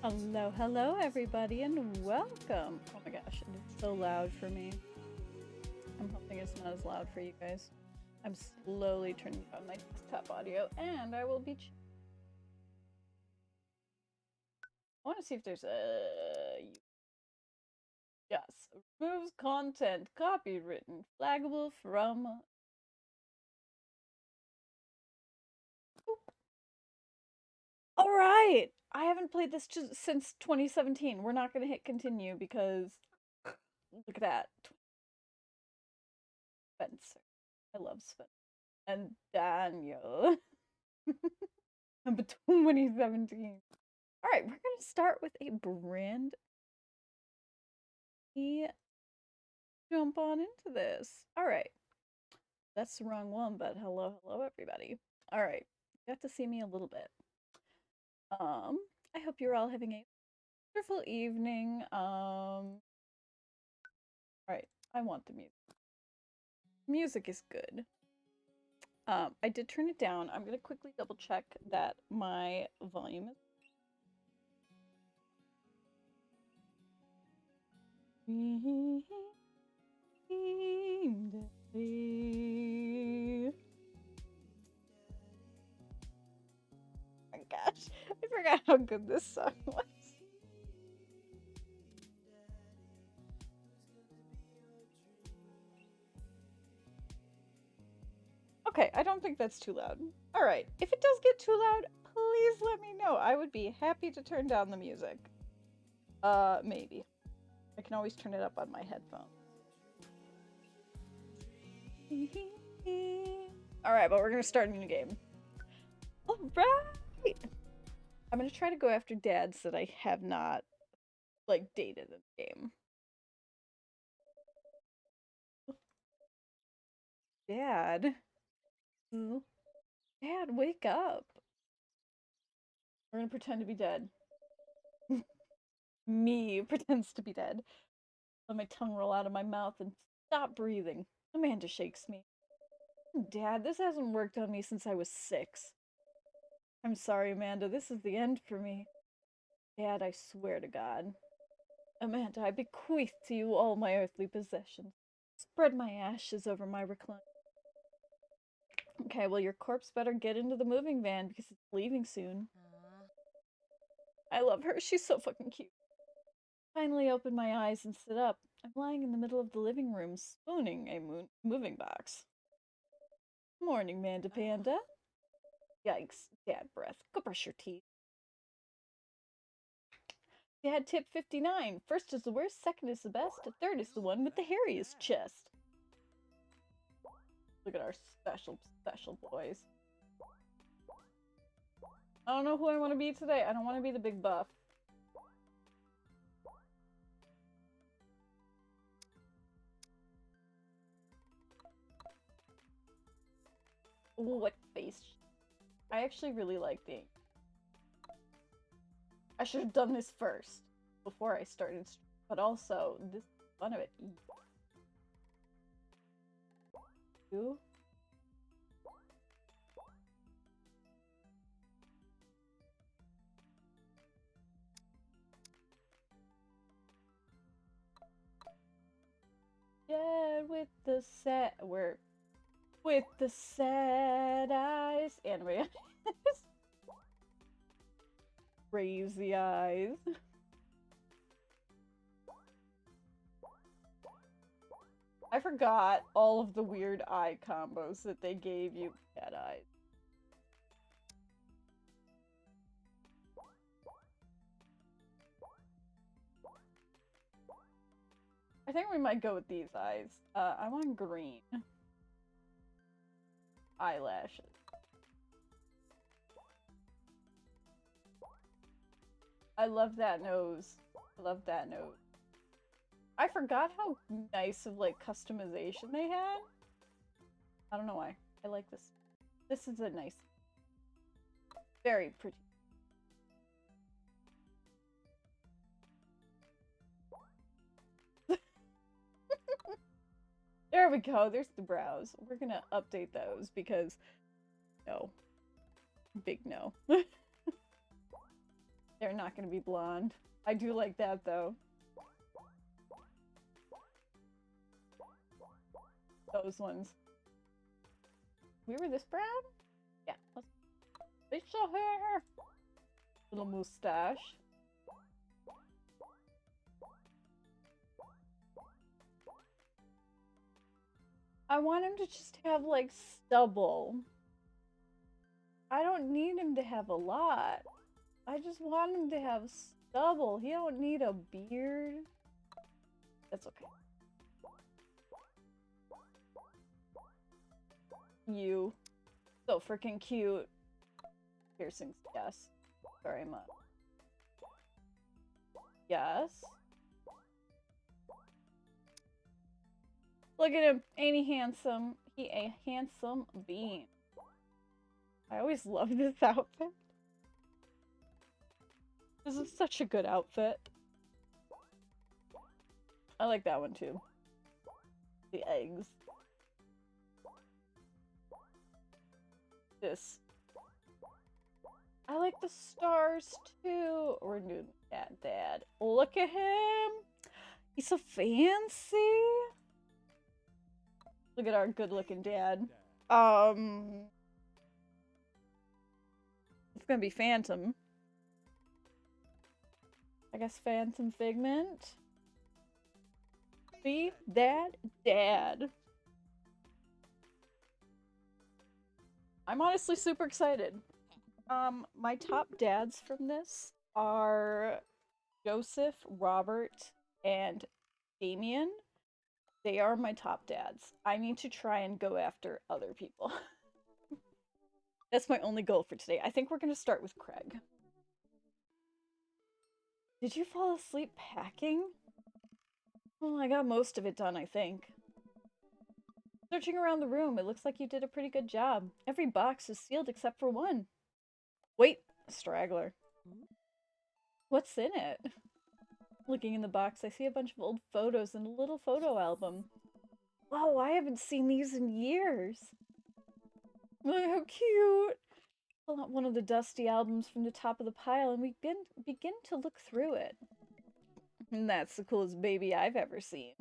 Hello, hello everybody, and welcome. Oh my gosh, it's so loud for me. I'm hoping it's not as loud for you guys. I'm slowly turning on my desktop audio, and I will be I want to see if there's a... Yes. Removes content copywritten, flaggable from... Alright! I haven't played this since 2017. We're not going to hit continue because... Look at that. Spencer. I love Spencer. And Daniel. But 2017. Alright, we're going to start with a brand. Jump on into this. Alright. That's the wrong one, but hello, hello everybody. Alright, you got to see me a little bit. I hope you're all having a wonderful evening. Alright, I want the music. Music is good. I did turn it down. I'm gonna quickly double check that my volume is... Oh my gosh, I forgot how good this song was. Okay, I don't think that's too loud. Alright, if it does get too loud, please let me know. I would be happy to turn down the music. Maybe. I can always turn it up on my headphones. Alright, but we're gonna start a new game. Alright! I'm gonna try to go after dads that I have not, like, dated in the game. Dad? Dad, wake up! We're gonna pretend to be dead. Me pretends to be dead. Let my tongue roll out of my mouth and stop breathing. Amanda shakes me. Dad, this hasn't worked on me since I was 6. I'm sorry, Amanda. This is the end for me. Dad, I swear to God. Amanda, I bequeath to you all my earthly possessions. Spread my ashes over my recline. Okay, well, your corpse better get into the moving van because it's leaving soon. I love her. She's so fucking cute. Finally open my eyes and sit up. I'm lying in the middle of the living room, spooning a moving box. Morning, Manda Panda. Yikes, dad breath. Go brush your teeth. Dad tip 59. First is the worst, second is the best, third is the one with the hairiest chest. Look at our special boys. I don't know who I want to be today. I don't want to be the big buff. Ooh, what face? I actually really like being... I should have done this first before I started, but also this is fun of it. You? Yeah, with the sad... With the sad eyes. Anime eyes. Crazy eyes. I forgot all of the weird eye combos that they gave you. Cat eyes. I think we might go with these eyes. I want green. Eyelashes. I love that nose. I love that nose. I forgot how nice of, like, customization they had. I don't know why. I like this. This is a nice... Very pretty. There we go. There's the brows. We're gonna update those because... No. Big no. They're not gonna be blonde. I do like that, though. Those ones. We were this brown? Yeah. Facial hair! Little mustache. I want him to just have, like, stubble. I don't need him to have a lot. I just want him to have stubble. He don't need a beard. That's okay. You. So freaking cute. Piercings, yes. Very much. Yes. Look at him. Ain't he handsome? He a handsome bean. I always love this outfit. This is such a good outfit. I like that one too. The eggs. This. I like the stars too. We're doing that, Dad. Look at him. He's so fancy. Look at our good-looking dad. It's gonna be Phantom. I guess Phantom Figment. Be that dad. I'm honestly super excited. My top dads from this are Joseph, Robert, and Damien. They are my top dads. I need to try and go after other people. That's my only goal for today. I think we're going to start with Craig. Did you fall asleep packing? Well, I got most of it done, I think. Searching around the room, it looks like you did a pretty good job. Every box is sealed except for one. Wait, a straggler. What's in it? Looking in the box, I see a bunch of old photos and a little photo album. Wow, I haven't seen these in years. Look how cute. Pull out one of the dusty albums from the top of the pile and we begin to look through it. And that's the coolest baby I've ever seen.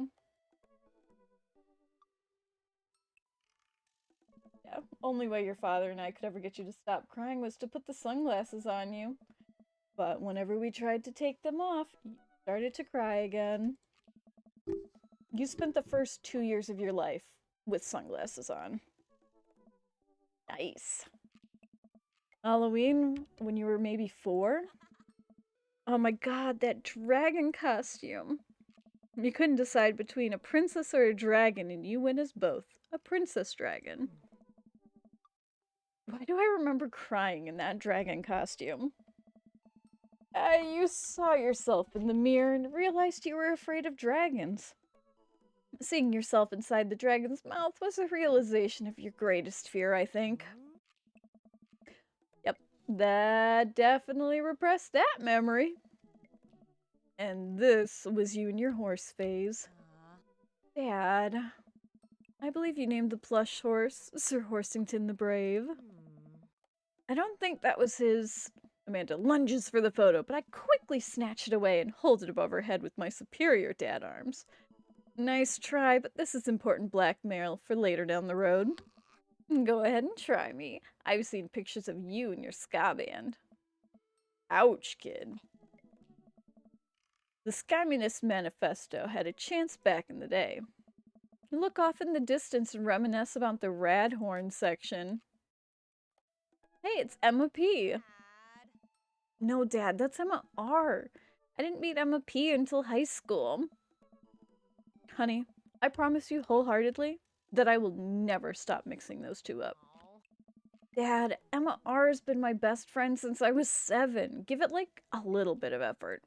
Yeah, only way your father and I could ever get you to stop crying was to put the sunglasses on you. But whenever we tried to take them off, you started to cry again. You spent the first 2 years of your life with sunglasses on. Nice. Halloween, when you were maybe 4? Oh my god, that dragon costume. You couldn't decide between a princess or a dragon, and you went as both. A princess dragon. Why do I remember crying in that dragon costume? You saw yourself in the mirror and realized you were afraid of dragons. Seeing yourself inside the dragon's mouth was a realization of your greatest fear, I think. Yep, that definitely repressed that memory. And this was you in your horse phase. Dad, I believe you named the plush horse Sir Horsington the Brave. I don't think that was his... Amanda lunges for the photo, but I quickly snatch it away and hold it above her head with my superior dad arms. Nice try, but this is important blackmail for later down the road. Go ahead and try me. I've seen pictures of you and your ska band. Ouch, kid. The Communist Manifesto had a chance back in the day. Look off in the distance and reminisce about the Radhorn section. Hey, it's Emma P. No, Dad, that's Emma R. I didn't meet Emma P until high school. Honey, I promise you wholeheartedly that I will never stop mixing those two up. Dad, Emma R has been my best friend since I was 7. Give it, like, a little bit of effort.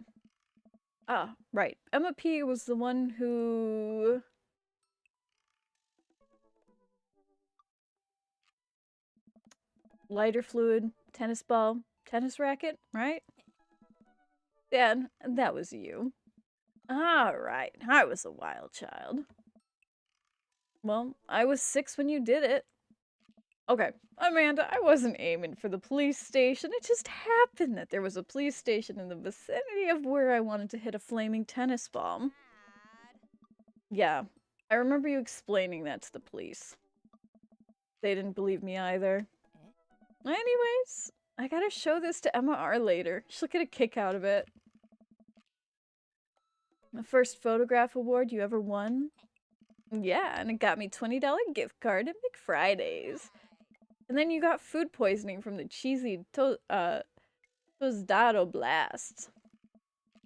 Ah, right. Emma P was the one who... Lighter fluid, tennis ball, tennis racket, right? Dad, that was you. Alright, I was a wild child. Well, I was 6 when you did it. Okay, Amanda, I wasn't aiming for the police station. It just happened that there was a police station in the vicinity of where I wanted to hit a flaming tennis ball. Yeah, I remember you explaining that to the police. They didn't believe me either. Anyways, I gotta show this to Emma R later. She'll get a kick out of it. The first photograph award you ever won? Yeah, and it got me $20 gift card at McFriday's. And then you got food poisoning from the cheesy tostado blasts.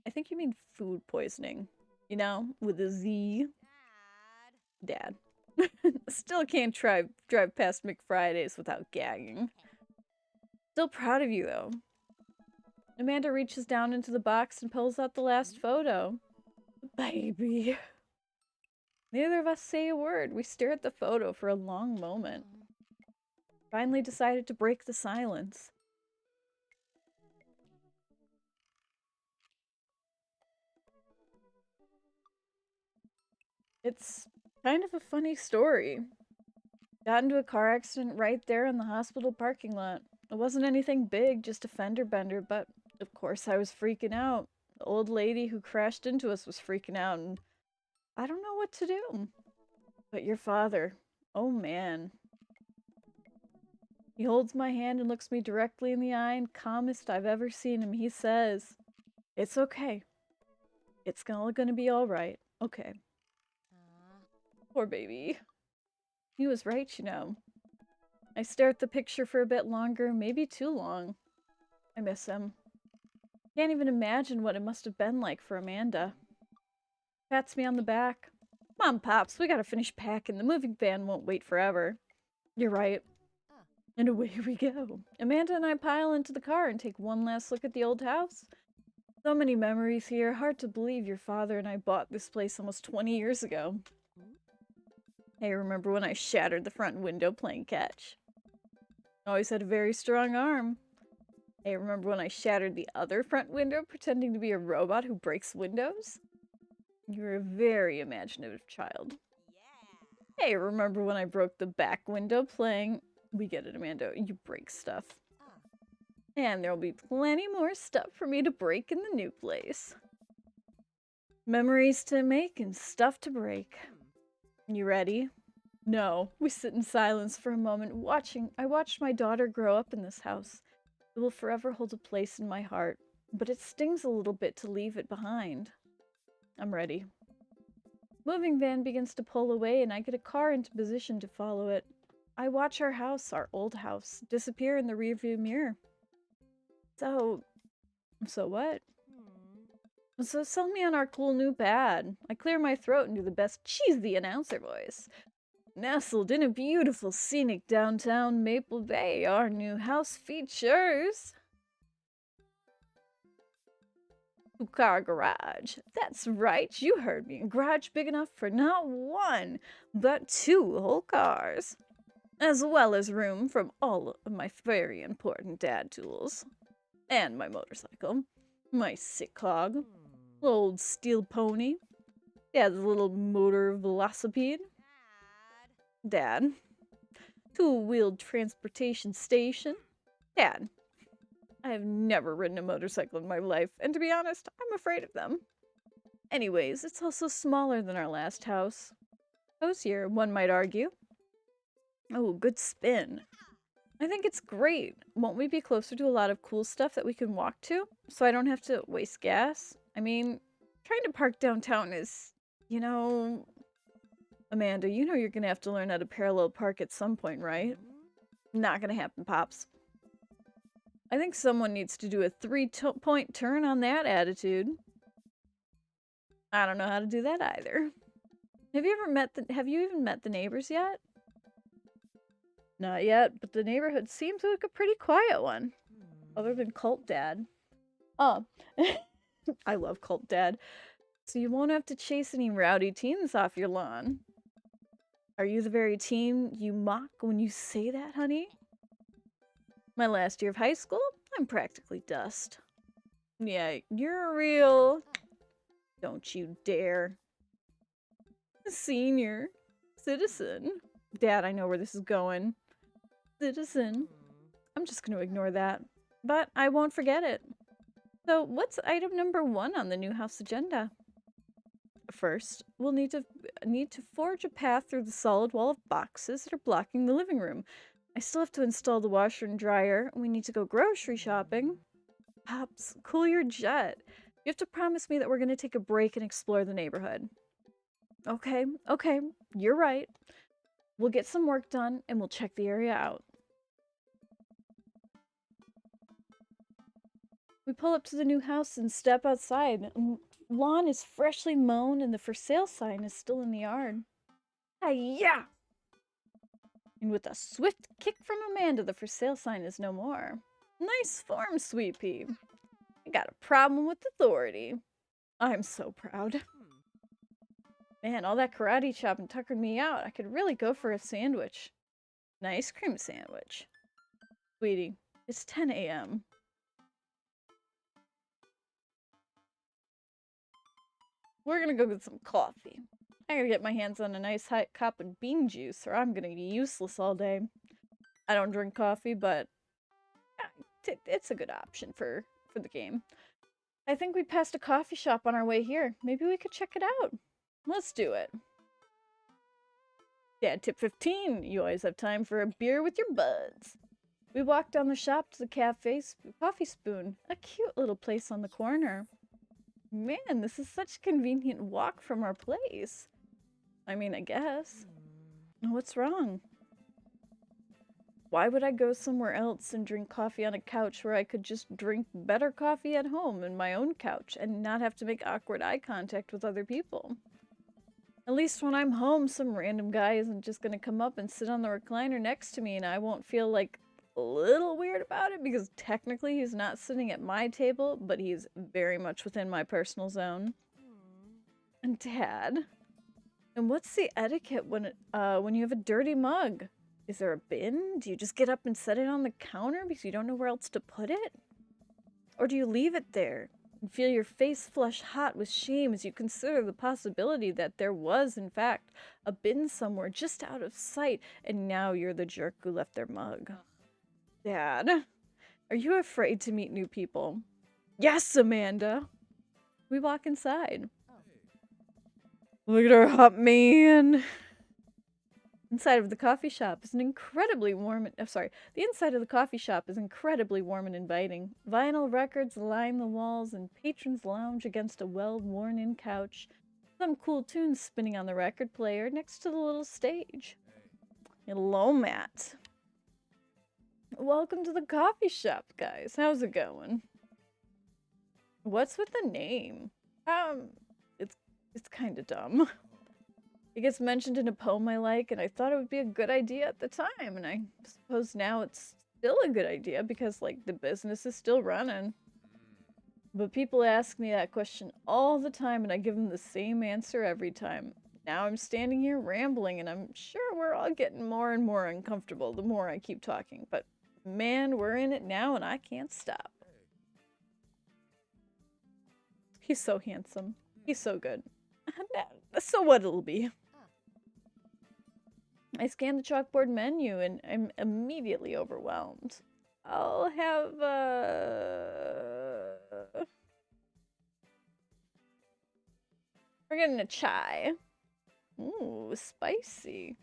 I think you mean food poisoning. You know, with a Z. Dad. Still can't drive past McFriday's without gagging. Still proud of you, though. Amanda reaches down into the box and pulls out the last photo. Baby. Neither of us say a word. We stare at the photo for a long moment. Finally decided to break the silence. It's kind of a funny story. Got into a car accident right there in the hospital parking lot. It wasn't anything big, just a fender bender, but of course I was freaking out. The old lady who crashed into us was freaking out, and I don't know what to do. But your father, oh man. He holds my hand and looks me directly in the eye, and calmest I've ever seen him, he says, "It's okay. It's all gonna be alright. Okay." Poor baby. He was right, you know. I stare at the picture for a bit longer, maybe too long. I miss him. Can't even imagine what it must have been like for Amanda. Pats me on the back. Come on, Pops, we gotta finish packing. The moving van won't wait forever. You're right. And away we go. Amanda and I pile into the car and take one last look at the old house. So many memories here. Hard to believe your father and I bought this place almost 20 years ago. Hey, remember when I shattered the front window playing catch? Always had a very strong arm. Hey, remember when I shattered the other front window pretending to be a robot who breaks windows? You were a very imaginative child. Hey, remember when I broke the back window playing... We get it, Amanda. You break stuff. And there'll be plenty more stuff for me to break in the new place. Memories to make and stuff to break. You ready? No. We sit in silence for a moment, watching. I watched my daughter grow up in this house. It will forever hold a place in my heart, but it stings a little bit to leave it behind. I'm ready. Moving van begins to pull away, and I get a car into position to follow it. I watch our house, our old house, disappear in the rearview mirror. So what? So sell me on our cool new pad. I clear my throat and do the best cheesy announcer voice. Nestled in a beautiful scenic downtown Maple Bay, our new house features... two-car garage. That's right, you heard me. A garage big enough for not one, but two whole cars. As well as room from all of my very important dad tools. And my motorcycle. My sick hog. Old steel pony. Dad's little motor velocipede. Dad. Two-wheeled transportation station. Dad. I have never ridden a motorcycle in my life, and to be honest, I'm afraid of them. Anyways, it's also smaller than our last house. Cozier, one might argue. Oh, good spin. I think it's great. Won't we be closer to a lot of cool stuff that we can walk to? So I don't have to waste gas? I mean, trying to park downtown is, you know... Amanda, you know you're gonna have to learn how to parallel park at some point, right? Not gonna happen, Pops. I think someone needs to do a 3-point turn on that attitude. I don't know how to do that either. Have you even met the neighbors yet? Not yet, but the neighborhood seems like a pretty quiet one. Other than Cult Dad. Oh, I love Cult Dad. So you won't have to chase any rowdy teens off your lawn. Are you the very teen you mock when you say that, honey? My last year of high school, I'm practically dust. Yeah, you're a real... Don't you dare. Senior citizen. Dad, I know where this is going. Citizen. I'm just going to ignore that. But I won't forget it. So, what's item number 1 on the new house agenda? First, we'll need to forge a path through the solid wall of boxes that are blocking the living room. I still have to install the washer and dryer. We need to go grocery shopping. Pops, cool your jet. You have to promise me that we're going to take a break and explore the neighborhood. Okay, you're right. We'll get some work done and we'll check the area out. We pull up to the new house and step outside. Lawn is freshly mown and the for sale sign is still in the yard. Hi-ya! And with a swift kick from Amanda, the for sale sign is no more. Nice form, Sweet Pea. I got a problem with authority. I'm so proud. Man, all that karate chopping tuckered me out. I could really go for a sandwich. An ice cream sandwich. Sweetie, it's 10 a.m. We're gonna go get some coffee. I gotta get my hands on a nice hot cup of bean juice or I'm gonna be useless all day. I don't drink coffee, but it's a good option for the game. I think we passed a coffee shop on our way here. Maybe we could check it out. Let's do it. Dad tip 15. You always have time for a beer with your buds. We walked down the shop to the Coffee Spoon, a cute little place on the corner. Man, this is such a convenient walk from our place. I mean, I guess. What's wrong? Why would I go somewhere else and drink coffee on a couch where I could just drink better coffee at home in my own couch and not have to make awkward eye contact with other people? At least when I'm home, some random guy isn't just gonna come up and sit on the recliner next to me and I won't feel like a little weird about it because technically he's not sitting at my table, but he's very much within my personal zone. And Dad, and what's the etiquette when you have a dirty mug? Is there a bin? Do you just get up and set it on the counter because you don't know where else to put it? Or do you leave it there and feel your face flush hot with shame as you consider the possibility that there was, in fact, a bin somewhere just out of sight and now you're the jerk who left their mug? Dad, are you afraid to meet new people? Yes, Amanda! We walk inside. Look at our hot man! Inside of the coffee shop is an incredibly warm... the inside of the coffee shop is incredibly warm and inviting. Vinyl records line the walls and patrons lounge against a well-worn-in couch. Some cool tunes spinning on the record player next to the little stage. Hello, Matt. Welcome to the coffee shop, guys. How's it going? What's with the name? It's kind of dumb. It gets mentioned in a poem I like, and I thought it would be a good idea at the time, and I suppose now it's still a good idea because, like, the business is still running. But people ask me that question all the time, and I give them the same answer every time. Now I'm standing here rambling, and I'm sure we're all getting more and more uncomfortable the more I keep talking, but man, we're in it now, and I can't stop. He's so handsome. He's so good. So what it'll be. I scan the chalkboard menu and I'm immediately overwhelmed. I'll have, we're getting a chai. Ooh, spicy.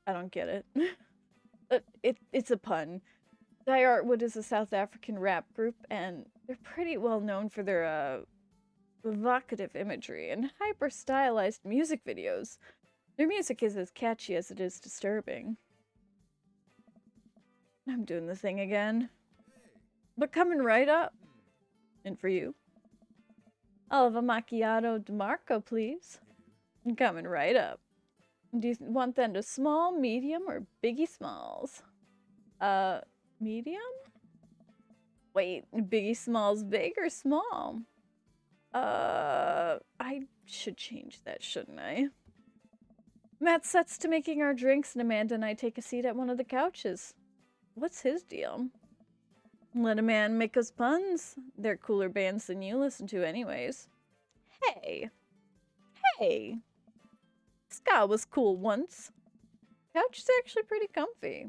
I don't get it. It's a pun. Die Artwood is a South African rap group and they're pretty well known for their, evocative imagery and hyper-stylized music videos. Their music is as catchy as it is disturbing. I'm doing the thing again. But coming right up. And for you. I'll have a macchiato DeMarco, please. Coming right up. Do you want them to small, medium, or biggie smalls? Medium? Wait, biggie smalls big or small? I should change that, shouldn't I? Matt sets to making our drinks and Amanda and I take a seat at one of the couches. What's his deal? Let a man make us puns. They're cooler bands than you listen to anyways. Hey. Ska was cool once. Couch is actually pretty comfy.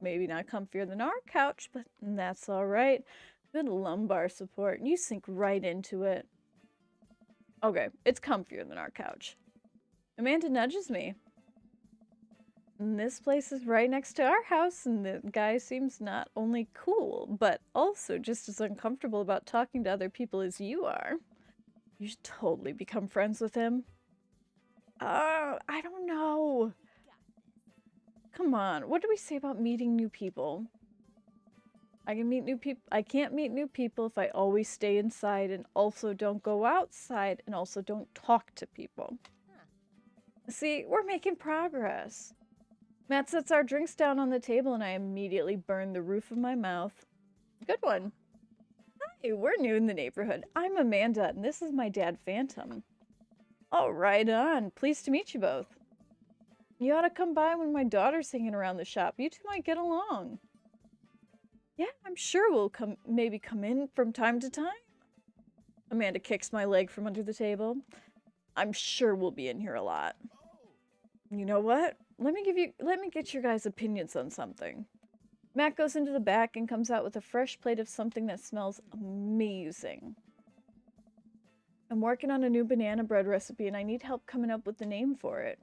Maybe not comfier than our couch, but that's all right. Good lumbar support. You sink right into it. Okay, it's comfier than our couch. Amanda nudges me. And this place is right next to our house, and the guy seems not only cool, but also just as uncomfortable about talking to other people as you are. You should totally become friends with him. I don't know. Come on, what do we say about meeting new people? I can meet new people. I can't meet new people if I always stay inside and also don't go outside and also don't talk to people. See, we're making progress. Matt sets our drinks down on the table and I immediately burn the roof of my mouth. Good one. Hi, we're new in the neighborhood. I'm Amanda and this is my dad, Phantom. Oh, right on. Pleased to meet you both. You ought to come by when my daughter's hanging around the shop. You two might get along. Yeah, I'm sure we'll maybe come in from time to time. Amanda kicks my leg from under the table. I'm sure we'll be in here a lot. You know what? Let me get your guys' opinions on something. Matt goes into the back and comes out with a fresh plate of something that smells amazing. I'm working on a new banana bread recipe and I need help coming up with the name for it.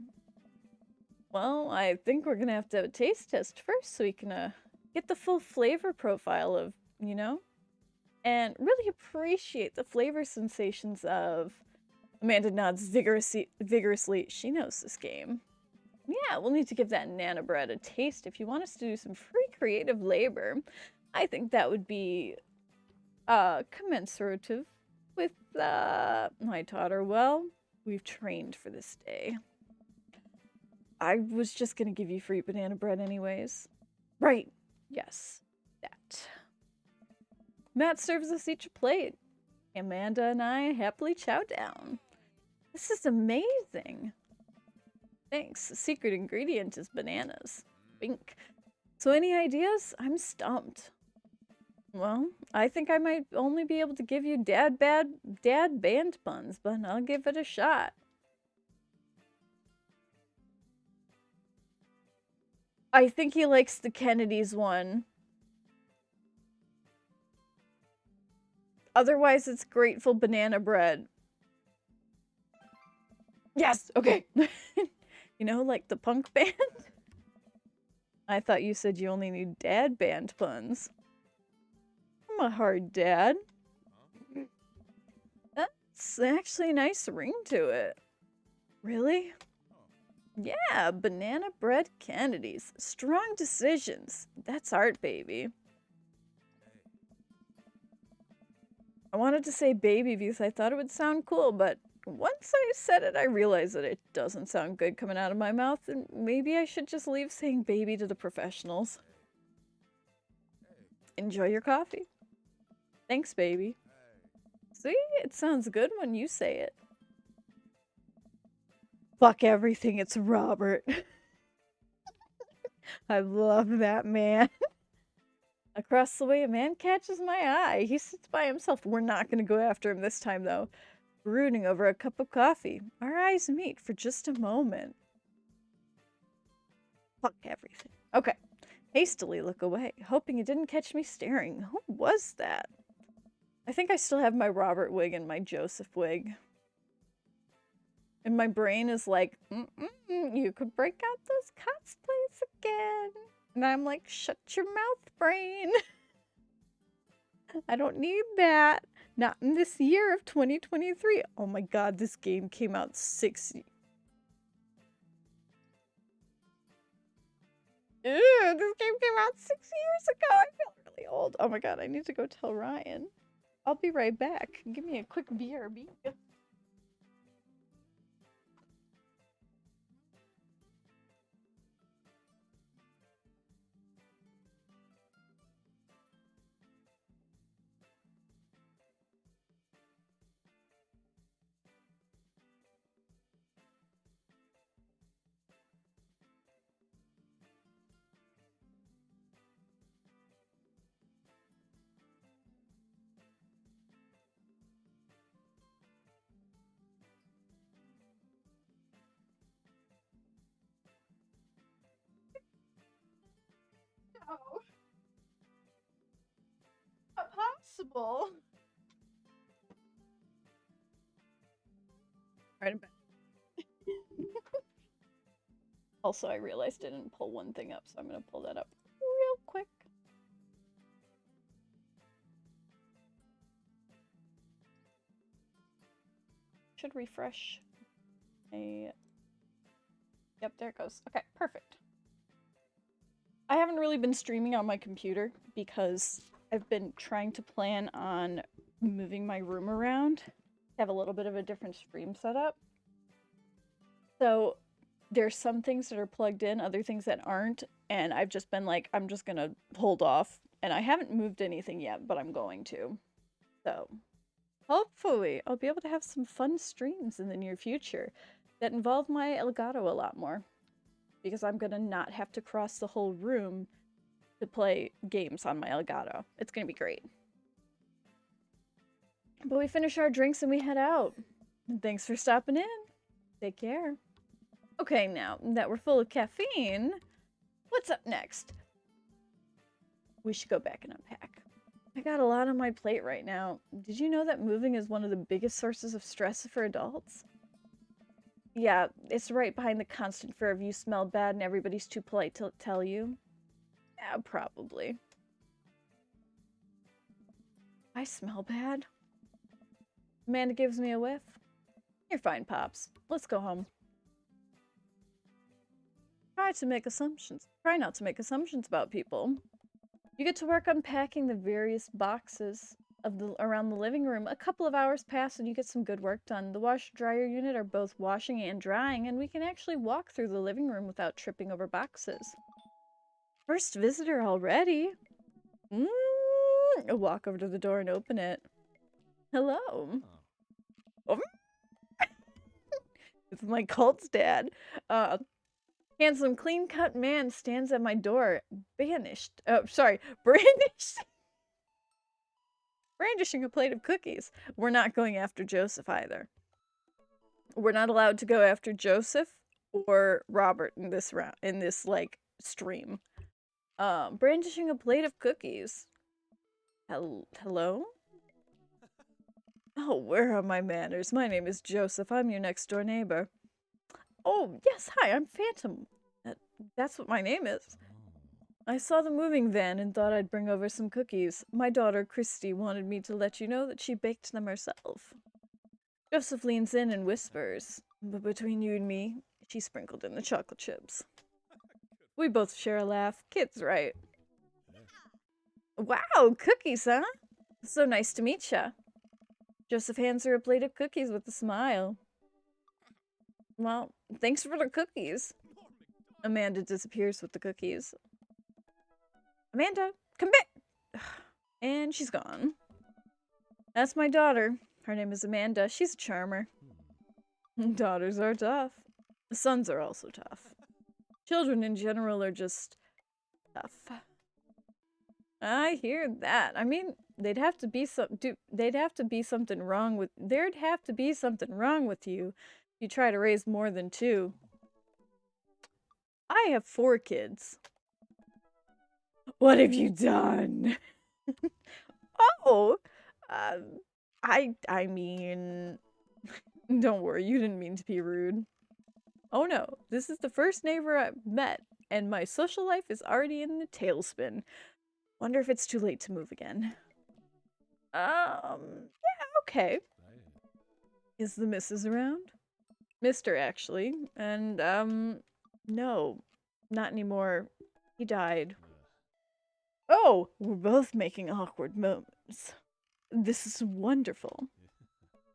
Well, I think we're gonna have to have a taste test first so we can get the full flavor profile of, you know, and really appreciate the flavor sensations of... Amanda nods vigorously. She knows this game. Yeah, we'll need to give that Nana bread a taste if you want us to do some free creative labor. I think that would be commensurative with my daughter. Well, we've trained for this day. I was just gonna give you free banana bread anyways. Right. Yes. That. Matt serves us each a plate. Amanda and I happily chow down. This is amazing. Thanks. The secret ingredient is bananas. Wink. So any ideas? I'm stumped. Well, I think I might only be able to give you dad band buns, but I'll give it a shot. I think he likes the Kennedy's one. Otherwise, it's grateful banana bread. Yes! Okay. You know, like the punk band? I thought you said you only need dad band puns. I'm a hard dad. That's actually a nice ring to it. Really? Yeah, banana bread Kennedys. Strong decisions. That's art, baby. I wanted to say baby because I thought it would sound cool, but once I said it, I realized that it doesn't sound good coming out of my mouth, and maybe I should just leave saying baby to the professionals. Enjoy your coffee. Thanks, baby. See? It sounds good when you say it. Fuck everything, it's Robert. I love that man. Across the way, a man catches my eye. He sits by himself. We're not going to go after him this time, though. Brooding over a cup of coffee. Our eyes meet for just a moment. Fuck everything. Okay. Hastily look away, hoping he didn't catch me staring. Who was that? I think I still have my Robert wig and my Joseph wig. And my brain is like, you could break out those cosplays again. And I'm like, shut your mouth, brain. I don't need that. Not in this year of 2023. Oh my god, this game came out this game came out 6 years ago. I feel really old. Oh my god, I need to go tell Ryan. I'll be right back. Give me a quick BRB. possible? Alright, I'm back. Also, I realized I didn't pull one thing up, so I'm gonna pull that up real quick. Should refresh. Yep, there it goes. Okay, perfect. I haven't really been streaming on my computer because I've been trying to plan on moving my room around. Have a little bit of a different stream setup. So there's some things that are plugged in, other things that aren't, and I've just been like, I'm just gonna hold off. And I haven't moved anything yet, but I'm going to. So hopefully I'll be able to have some fun streams in the near future that involve my Elgato a lot more. Because I'm gonna not have to cross the whole room to play games on my Elgato. It's gonna be great. But we finish our drinks and we head out. And thanks for stopping in. Take care. Okay, now that we're full of caffeine, what's up next? We should go back and unpack. I got a lot on my plate right now. Did you know that moving is one of the biggest sources of stress for adults? Yeah, it's right behind the constant fear of you smell bad and everybody's too polite to tell you. Yeah, probably. I smell bad. Amanda gives me a whiff. You're fine, Pops. Let's go home. Try not to make assumptions about people. You get to work unpacking the various boxes around the living room. A couple of hours pass and you get some good work done. The washer-dryer unit are both washing and drying, and we can actually walk through the living room without tripping over boxes. First visitor already? I'll walk over to the door and open it. Hello. Oh. It's my cult's dad. Handsome, clean-cut man stands at my door, brandishing a plate of cookies. We're not going after Joseph either. We're not allowed to go after Joseph or Robert in this round, like stream. Brandishing a plate of cookies. Hello? Oh, where are my manners? My name is Joseph. I'm your next door neighbor. Oh, yes, hi, I'm Phantom. That's what my name is. I saw the moving van and thought I'd bring over some cookies. My daughter, Christy, wanted me to let you know that she baked them herself. Joseph leans in and whispers, but between you and me, she sprinkled in the chocolate chips. We both share a laugh. Kids, right? Wow, cookies, huh? So nice to meet ya. Joseph hands her a plate of cookies with a smile. Well, thanks for the cookies. Amanda disappears with the cookies. Amanda, come back! And she's gone. That's my daughter. Her name is Amanda. She's a charmer. Daughters are tough. Sons are also tough. Children in general are just tough. I hear that. I mean, there'd have to be something wrong with you if you try to raise more than 2. I have 4 kids. What have you done? Oh, I mean, don't worry, you didn't mean to be rude. Oh no, this is the first neighbor I've met, and my social life is already in the tailspin. Wonder if it's too late to move again. Yeah, okay. Is the missus around? Mister, actually. And, no, not anymore. He died. Oh, we're both making awkward moments. This is wonderful.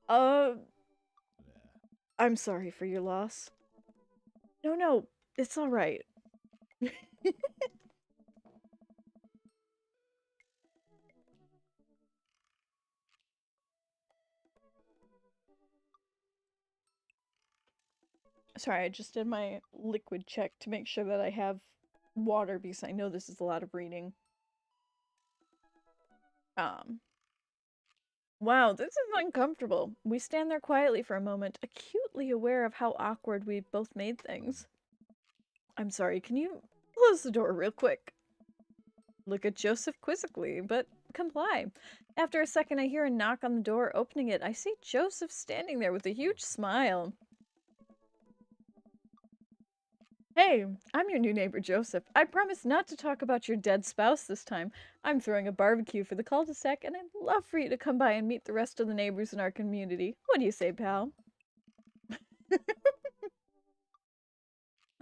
I'm sorry for your loss. No, it's alright. Sorry, I just did my liquid check to make sure that I have water because I know this is a lot of reading. Wow, this is uncomfortable. We stand there quietly for a moment, acutely aware of how awkward we've both made things. I'm sorry, can you close the door real quick? Look at Joseph quizzically, but comply. After a second, I hear a knock on the door. Opening it, I see Joseph standing there with a huge smile. Hey, I'm your new neighbor, Joseph. I promise not to talk about your dead spouse this time. I'm throwing a barbecue for the cul-de-sac, and I'd love for you to come by and meet the rest of the neighbors in our community. What do you say, pal?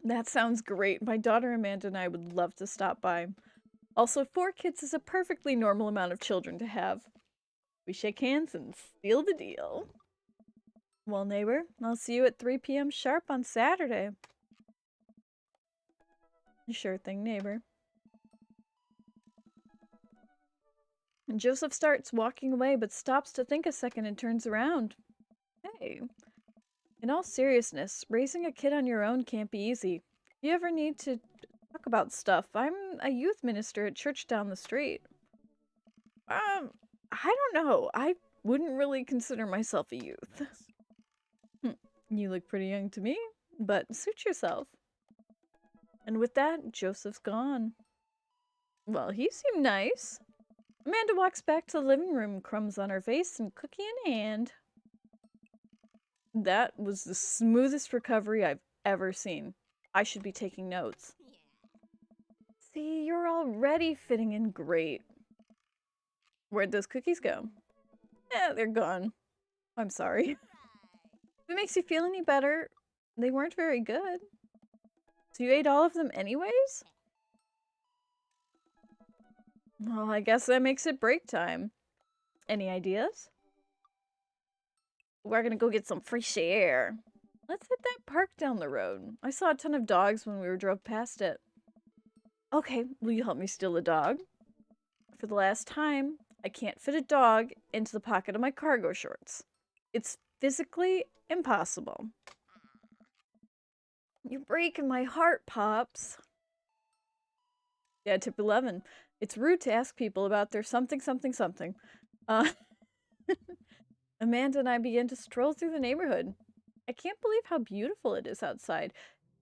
That sounds great. My daughter Amanda and I would love to stop by. Also, 4 kids is a perfectly normal amount of children to have. We shake hands and seal the deal. Well, neighbor, I'll see you at 3 p.m. sharp on Saturday. Sure thing, neighbor. And Joseph starts walking away, but stops to think a second and turns around. Hey, in all seriousness, raising a kid on your own can't be easy. If you ever need to talk about stuff, I'm a youth minister at church down the street. I don't know. I wouldn't really consider myself a youth. You look pretty young to me, but suit yourself. And with that, Joseph's gone. Well, he seemed nice. Amanda walks back to the living room, crumbs on her face and cookie in hand. That was the smoothest recovery I've ever seen. I should be taking notes. See, you're already fitting in great. Where'd those cookies go? Eh, they're gone. I'm sorry. If it makes you feel any better, they weren't very good. So you ate all of them anyways? Well, I guess that makes it break time. Any ideas? We're gonna go get some fresh air. Let's hit that park down the road. I saw a ton of dogs when we drove past it. Okay, will you help me steal a dog? For the last time, I can't fit a dog into the pocket of my cargo shorts. It's physically impossible. You're breaking my heart, Pops. Yeah, tip 11. It's rude to ask people about their something. Amanda and I begin to stroll through the neighborhood. I can't believe how beautiful it is outside.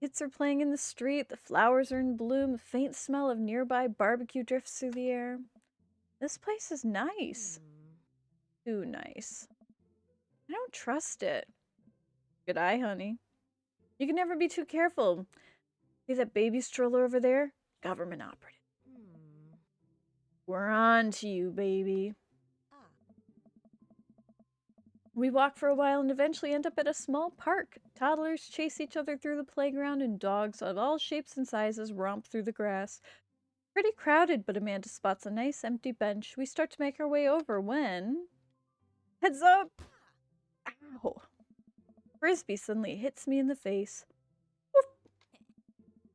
Kids are playing in the street, the flowers are in bloom, the faint smell of nearby barbecue drifts through the air. This place is nice. Too nice. I don't trust it. Good eye, honey. You can never be too careful. See that baby stroller over there? Government operative. We're on to you, baby. We walk for a while and eventually end up at a small park. Toddlers chase each other through the playground and dogs of all shapes and sizes romp through the grass. Pretty crowded, but Amanda spots a nice empty bench. We start to make our way over when... Heads up! Ow! Frisbee suddenly hits me in the face. Woof.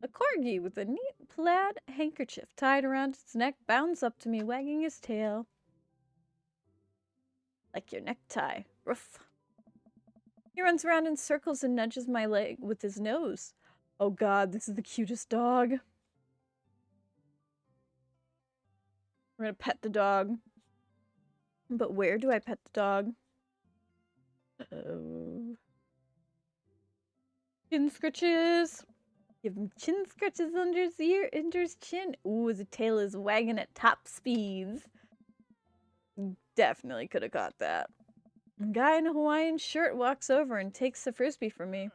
A corgi with a neat plaid handkerchief tied around its neck bounds up to me, wagging his tail. Like your necktie. Ruff. He runs around in circles and nudges my leg with his nose. Oh god, this is the cutest dog. We're gonna pet the dog. But where do I pet the dog? Chin scratches! Give him chin scratches under his ear, under his chin. Ooh, the tail is wagging at top speeds. Definitely could have caught that. A guy in a Hawaiian shirt walks over and takes the frisbee from me.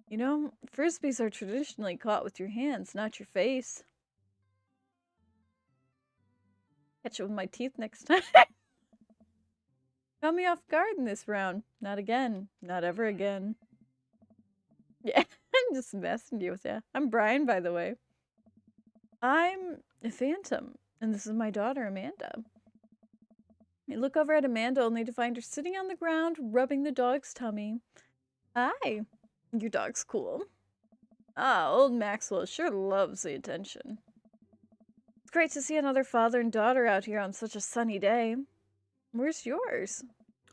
You know, frisbees are traditionally caught with your hands, not your face. Catch it with my teeth next time. Caught me off guard in this round. Not again. Not ever again. Yeah, I'm just messing with you. I'm Brian, by the way. I'm a phantom, and this is my daughter, Amanda. I look over at Amanda only to find her sitting on the ground, rubbing the dog's tummy. Hi. Your dog's cool. Ah, old Maxwell sure loves the attention. It's great to see another father and daughter out here on such a sunny day. Where's yours?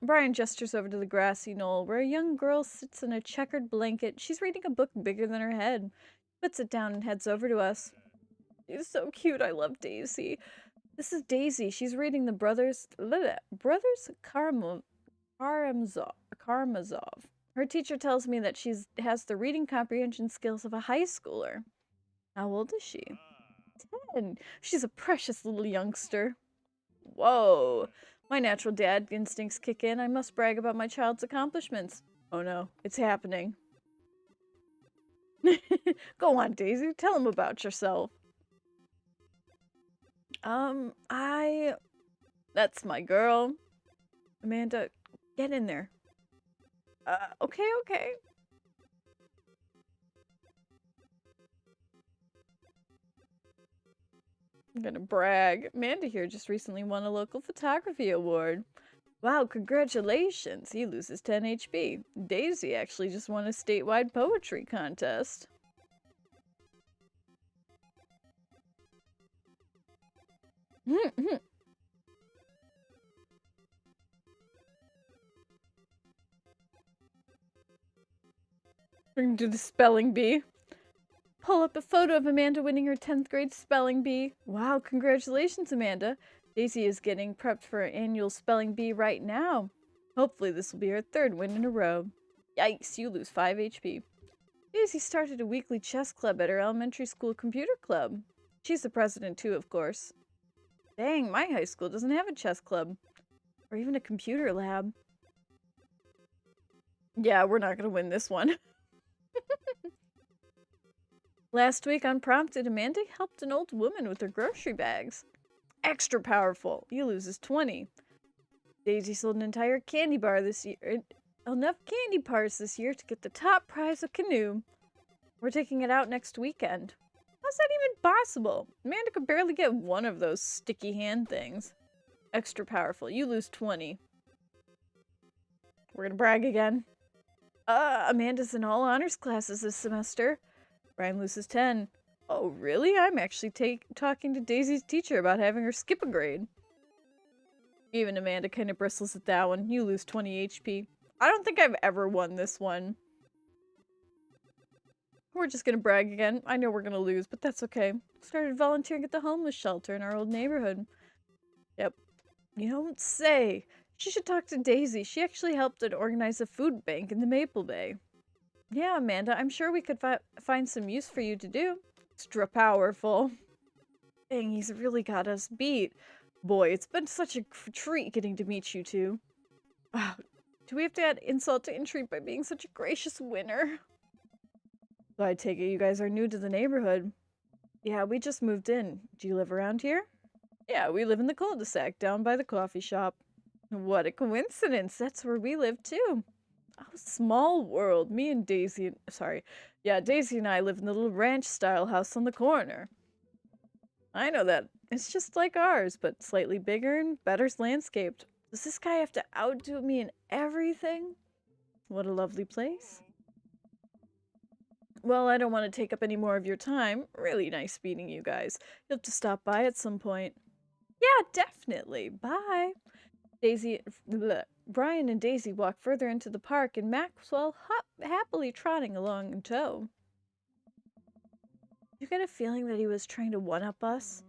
Brian gestures over to the grassy knoll, where a young girl sits in a checkered blanket. She's reading a book bigger than her head. Puts it down and heads over to us. She's so cute. I love Daisy. This is Daisy. She's reading the Brothers Karamazov. Her teacher tells me that she has the reading comprehension skills of a high schooler. How old is she? 10. She's a precious little youngster. Whoa. My natural dad instincts kick in. I must brag about my child's accomplishments. Oh no, it's happening. Go on, Daisy. Tell him about yourself. That's my girl. Amanda, get in there. Okay, okay. I'm gonna brag. Amanda here just recently won a local photography award. Wow, congratulations. He loses 10 HP. Daisy actually just won a statewide poetry contest. We're gonna do the spelling bee. Pull up a photo of Amanda winning her 10th grade spelling bee. Wow, congratulations, Amanda. Daisy is getting prepped for an annual spelling bee right now. Hopefully this will be her 3rd win in a row. Yikes, you lose 5 HP. Daisy started a weekly chess club at her elementary school computer club. She's the president too, of course. Dang, my high school doesn't have a chess club. Or even a computer lab. Yeah, we're not gonna win this one. Last week, unprompted, Amanda helped an old woman with her grocery bags. Extra powerful. You loses 20. Daisy sold an entire candy bar this year. Enough candy bars this year to get the top prize of canoe. We're taking it out next weekend. How's that even possible? Amanda could barely get one of those sticky hand things. Extra powerful. You lose 20. We're gonna brag again. Amanda's in all honors classes this semester. Brian loses 10. Oh, really? I'm actually talking to Daisy's teacher about having her skip a grade. Even Amanda kind of bristles at that one. You lose 20 HP. I don't think I've ever won this one. We're just gonna brag again. I know we're gonna lose, but that's okay. Started volunteering at the homeless shelter in our old neighborhood. Yep. You don't say. She should talk to Daisy. She actually helped to organize a food bank in the Maple Bay. Yeah, Amanda, I'm sure we could find some use for you to do. Extra powerful. Dang, he's really got us beat. Boy, it's been such a treat getting to meet you two. Wow, do we have to add insult to injury by being such a gracious winner? So I take it you guys are new to the neighborhood. Yeah, we just moved in. Do you live around here? Yeah, we live in the cul-de-sac down by the coffee shop. What a coincidence. That's where we live too. Oh, small world. Me and Daisy, Daisy and I live in the little ranch-style house on the corner. I know that. It's just like ours, but slightly bigger and better landscaped. Does this guy have to outdo me in everything? What a lovely place. Well, I don't want to take up any more of your time. Really nice meeting you guys. You'll have to stop by at some point. Yeah, definitely. Bye. Brian and Daisy walk further into the park, and Maxwell happily trotting along in tow. You get a feeling that he was trying to one-up us?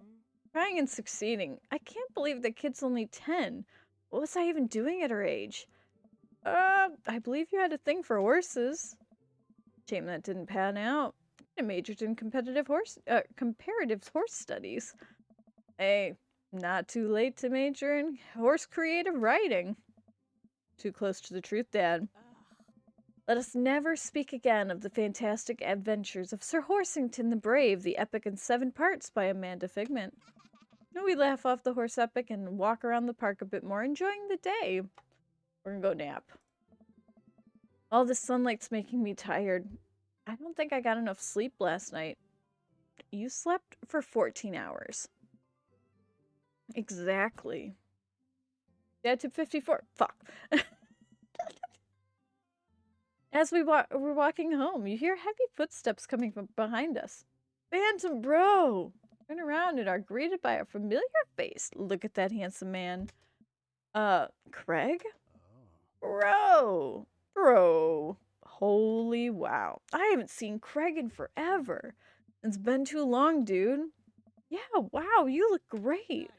Trying and succeeding. I can't believe the kid's only 10. What was I even doing at her age? I believe you had a thing for horses. Shame that didn't pan out. I majored in comparative horse studies. Hey, not too late to major in horse creative writing. Too close to the truth, Dad. Let us never speak again of the fantastic adventures of Sir Horsington the Brave, the epic in 7 parts by Amanda Figment. We laugh off the horse epic and walk around the park a bit more, enjoying the day. We're gonna go nap. All this sunlight's making me tired. I don't think I got enough sleep last night. You slept for 14 hours. Exactly. Dad tip 54. Fuck. As we're walking home, you hear heavy footsteps coming from behind us. Phantom bro! Turn around and are greeted by a familiar face. Look at that handsome man. Craig? Bro! Holy wow. I haven't seen Craig in forever. It's been too long, dude. Yeah, wow, you look great.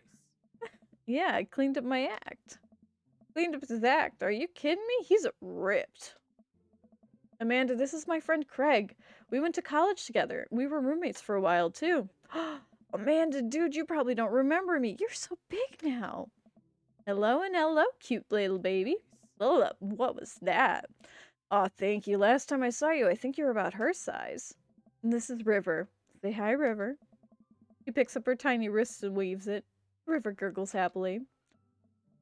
Yeah, I cleaned up my act. Cleaned up his act. Are you kidding me? He's ripped. Amanda, this is my friend Craig. We went to college together. We were roommates for a while, too. Amanda, dude, you probably don't remember me. You're so big now. Hello and hello, cute little baby. Oh, what was that? Aw, thank you. Last time I saw you, I think you were about her size. And this is River. Say hi, River. She picks up her tiny wrist and waves it. River gurgles happily.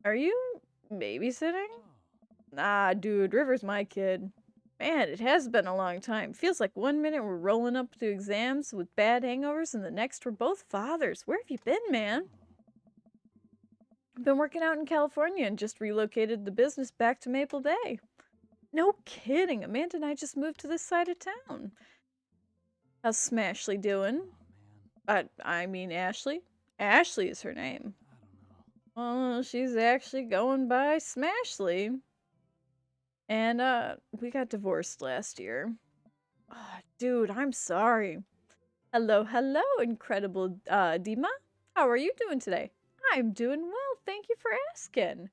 Are you babysitting? Nah, dude, River's my kid. Man, it has been a long time. Feels like one minute we're rolling up to exams with bad hangovers and the next we're both fathers. Where have you been, man? I've been working out in California and just relocated the business back to Maple Bay. No kidding. Amanda and I just moved to this side of town. How's Smashly doing? I mean Ashley. Ashley is her name. Well, she's actually going by Smashly. And, we got divorced last year. Oh, dude, I'm sorry. Hello, hello, incredible, Dima. How are you doing today? I'm doing well, thank you for asking.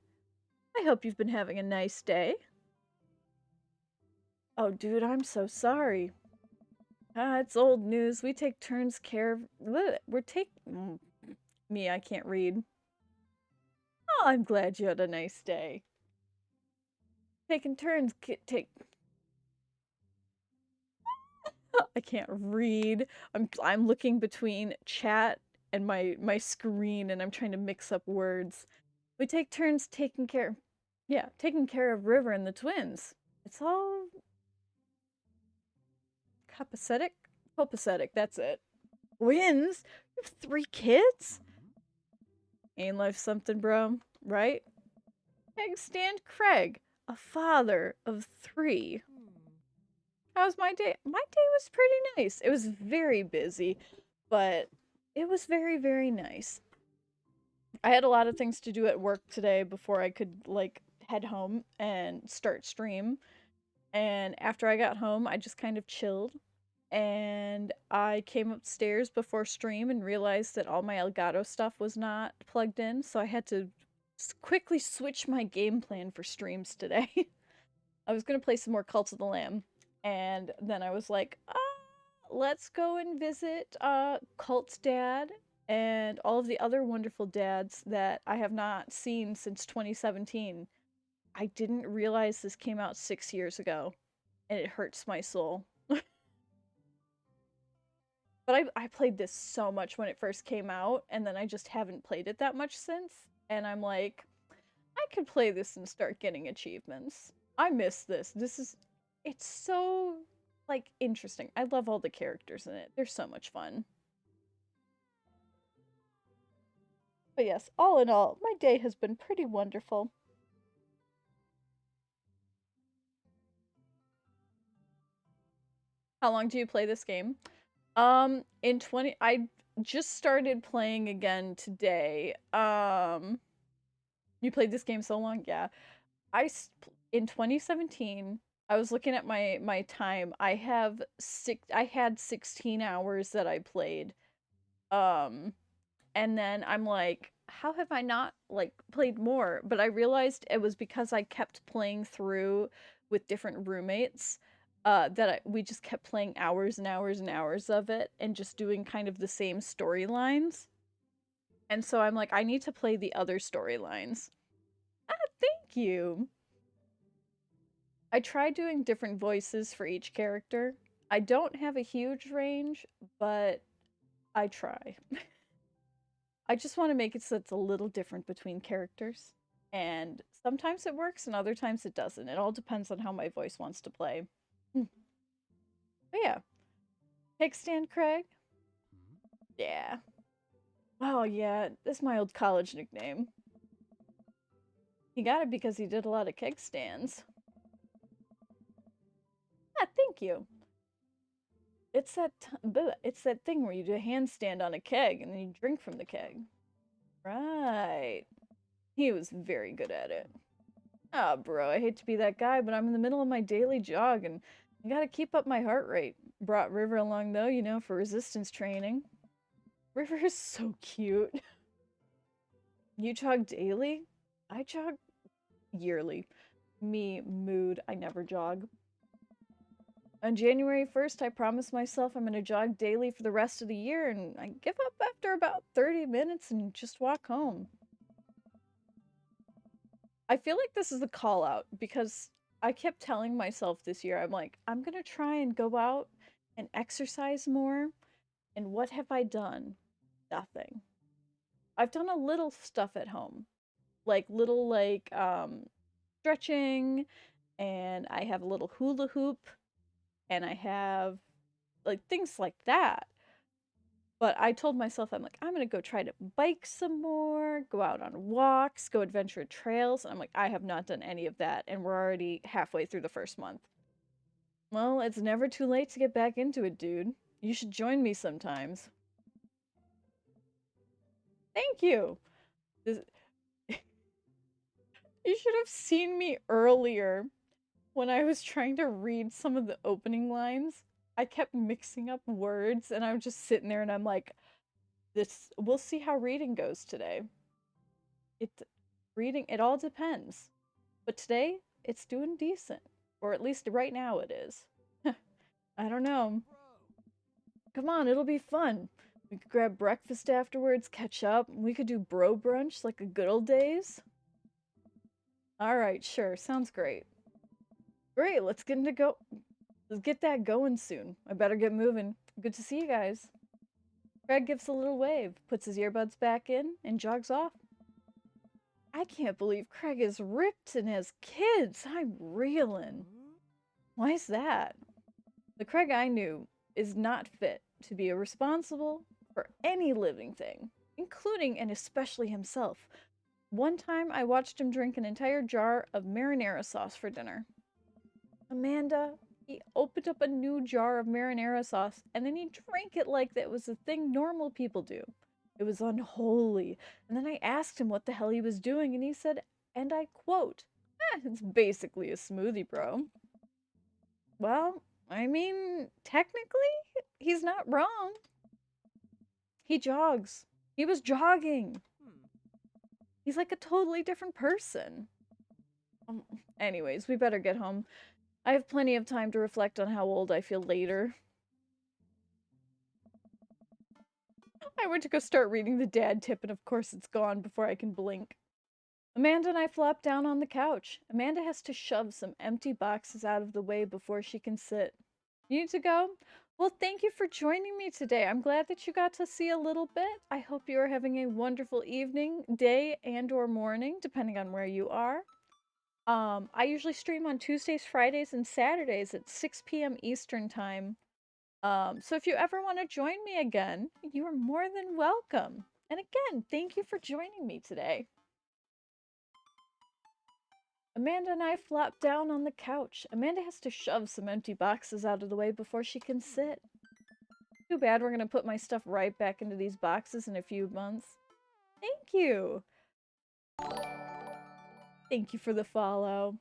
I hope you've been having a nice day. Oh, dude, I'm so sorry. It's old news. We take turns care of... Me, I can't read. Oh, I'm glad you had a nice day. Taking turns, I can't read. I'm looking between chat and my screen, and I'm trying to mix up words. We take turns taking care... Yeah, taking care of River and the twins. It's all... copacetic? Copacetic, that's it. Twins? You have 3 kids? Ain't life something, bro? Right? Peg stand Craig, a father of 3. How's my day? My day was pretty nice. It was very busy, but it was very, very nice. I had a lot of things to do at work today before I could, like, head home and start stream. And after I got home, I just kind of chilled. And I came upstairs before stream and realized that all my Elgato stuff was not plugged in, so I had to quickly switch my game plan for streams today. I was gonna play some more Cult of the Lamb, and then I was like, let's go and visit Cult's dad and all of the other wonderful dads that I have not seen since 2017. I didn't realize this came out 6 years ago, and it hurts my soul. But I played this so much when it first came out, and then I just haven't played it that much since. And I'm like, I could play this and start getting achievements. I miss this. It's so, like, interesting. I love all the characters in it. They're so much fun. But yes, all in all, my day has been pretty wonderful. How long do you play this game? I just started playing again today. You played this game so long? Yeah. In 2017, I was looking at my time. I had 16 hours that I played. And then I'm like, how have I not, like, played more? But I realized it was because I kept playing through with different roommates. We just kept playing hours and hours and hours of it and just doing kind of the same storylines. And so I'm like, I need to play the other storylines. Thank you. I tried doing different voices for each character. I don't have a huge range, but I try. I just want to make it so it's a little different between characters. And sometimes it works and other times it doesn't. It all depends on how my voice wants to play. But yeah. Kickstand Craig? Yeah. Oh yeah, that's my old college nickname. He got it because he did a lot of keg stands. Ah, thank you. It's that thing where you do a handstand on a keg and then you drink from the keg. Right. He was very good at it. Oh, bro, I hate to be that guy, but I'm in the middle of my daily jog and I gotta keep up my heart rate. Brought River along though, you know, for resistance training. River is so cute. You jog daily? I jog yearly. Me, mood, I never jog. On January 1st, I promised myself I'm going to jog daily for the rest of the year, and I give up after about 30 minutes and just walk home. I feel like this is a call out because I kept telling myself this year, I'm like, I'm gonna try and go out and exercise more. And what have I done? Nothing. I've done a little stuff at home, like little stretching, and I have a little hula hoop, and I have like things like that. But I told myself, I'm like, I'm gonna go try to bike some more, go out on walks, go adventure trails. And I'm like, I have not done any of that, and we're already halfway through the first month. Well, it's never too late to get back into it, dude. You should join me sometimes. Thank you. This, you should have seen me earlier when I was trying to read some of the opening lines. I kept mixing up words, and I'm just sitting there, and I'm like, "This. We'll see how reading goes today." It reading. It all depends. But today, it's doing decent, or at least right now it is. I don't know. Come on, it'll be fun. We could grab breakfast afterwards, catch up. We could do bro brunch like the good old days. All right, sure. Sounds great. Great, let's get that going soon. I better get moving. Good to see you guys. Craig gives a little wave, puts his earbuds back in, and jogs off. I can't believe Craig is ripped and has kids. I'm reeling. Why is that? The Craig I knew is not fit to be responsible for any living thing, including and especially himself. One time I watched him drink an entire jar of marinara sauce for dinner. Amanda, he opened up a new jar of marinara sauce and then he drank it like that was a thing normal people do. It was unholy. And then I asked him what the hell he was doing, and he said, and I quote, it's basically a smoothie, bro. Well, I mean, technically, he's not wrong. He jogs. He was jogging. He's like a totally different person. Anyways, we better get home. I have plenty of time to reflect on how old I feel later. I went to go start reading the dad tip, and of course it's gone before I can blink. Amanda and I flop down on the couch. Amanda has to shove some empty boxes out of the way before she can sit. You need to go? Well, thank you for joining me today. I'm glad that you got to see a little bit. I hope you are having a wonderful evening, day, and or morning, depending on where you are. I usually stream on Tuesdays, Fridays, and Saturdays at 6 p.m. Eastern Time. So if you ever want to join me again, you are more than welcome. And again, thank you for joining me today. Amanda and I flop down on the couch. Amanda has to shove some empty boxes out of the way before she can sit. Too bad we're going to put my stuff right back into these boxes in a few months. Thank you. Thank you for the follow.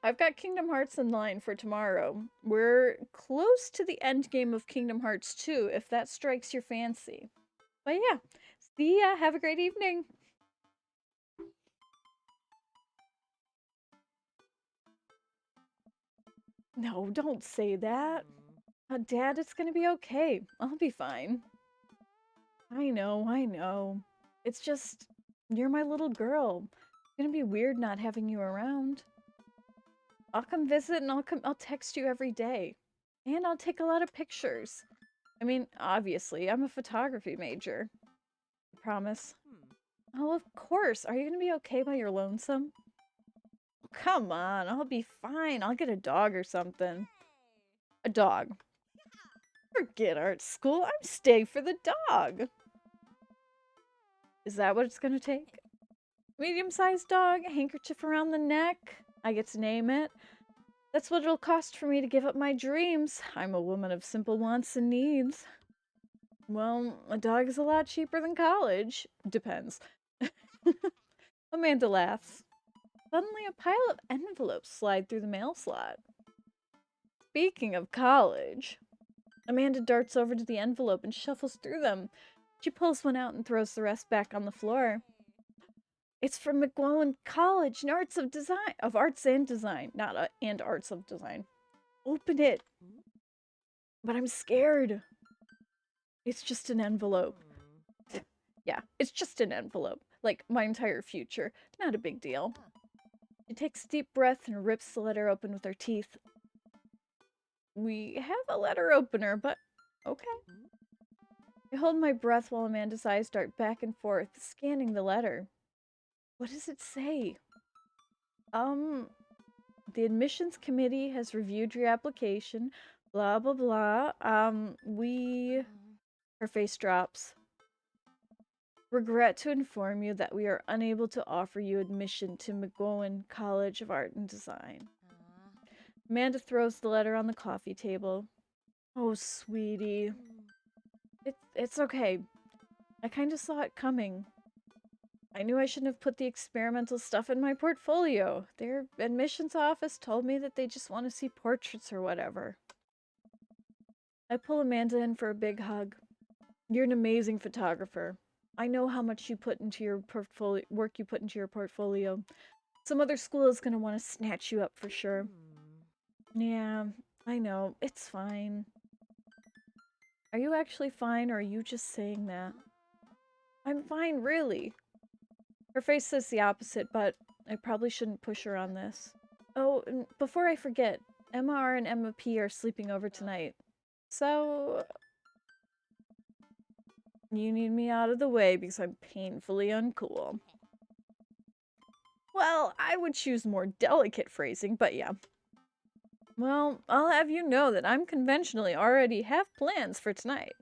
I've got Kingdom Hearts in line for tomorrow. We're close to the end game of Kingdom Hearts 2, if that strikes your fancy. But yeah, see ya. Have a great evening. No, don't say that. Dad, it's gonna be okay. I'll be fine. I know. It's just, you're my little girl. It's gonna be weird not having you around. I'll come visit and I'll text you every day. And I'll take a lot of pictures. I mean, obviously, I'm a photography major. I promise. Oh, of course. Are you gonna be okay while you're lonesome? Come on, I'll be fine. I'll get a dog or something. A dog. Forget art school. I'm staying for the dog. Is that what it's gonna take? Medium-sized dog, handkerchief around the neck. I get to name it. That's what it'll cost for me to give up my dreams. I'm a woman of simple wants and needs. Well, a dog is a lot cheaper than college. Depends. Amanda laughs. Suddenly, a pile of envelopes slide through the mail slot. Speaking of college, Amanda darts over to the envelope and shuffles through them. She pulls one out and throws the rest back on the floor. It's from McGowan College in Arts of Design, of Arts and Design, not and Arts of Design. Open it. But I'm scared. It's just an envelope. Yeah, it's just an envelope. Like, my entire future. Not a big deal. She takes a deep breath and rips the letter open with her teeth. We have a letter opener, but okay. I hold my breath while Amanda's eyes dart back and forth, scanning the letter. What does it say? The admissions committee has reviewed your application. Blah, blah, blah. Her face drops. Regret to inform you that we are unable to offer you admission to McGowan College of Art and Design. Amanda throws the letter on the coffee table. Oh, sweetie. It's okay. I kind of saw it coming. I knew I shouldn't have put the experimental stuff in my portfolio. Their admissions office told me that they just want to see portraits or whatever. I pull Amanda in for a big hug. You're an amazing photographer. I know how much you put into your portfolio, work you put into your portfolio. Some other school is going to want to snatch you up for sure. Yeah, I know. It's fine. Are you actually fine, or are you just saying that? I'm fine, really. Her face says the opposite, but I probably shouldn't push her on this. Oh, and before I forget, Emma R and Emma P are sleeping over tonight. So... you need me out of the way because I'm painfully uncool. Well, I would choose more delicate phrasing, but yeah. Well, I'll have you know that I'm conventionally already have plans for tonight.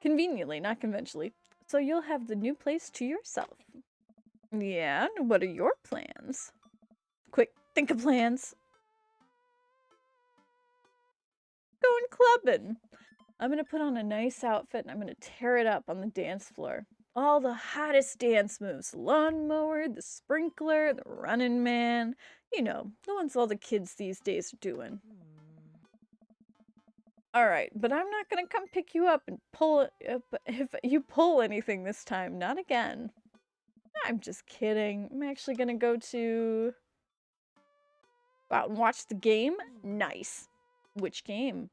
Conveniently, not conventionally. So you'll have the new place to yourself. Yeah, and what are your plans? Quick, think of plans. Going clubbing. I'm gonna put on a nice outfit and I'm gonna tear it up on the dance floor. All the hottest dance moves. The lawnmower, the sprinkler, the running man. You know, the ones all the kids these days are doing. Alright, but I'm not gonna come pick you up and pull if you pull anything this time. Not again. I'm just kidding. I'm actually gonna go out and watch the game. Nice. Which game?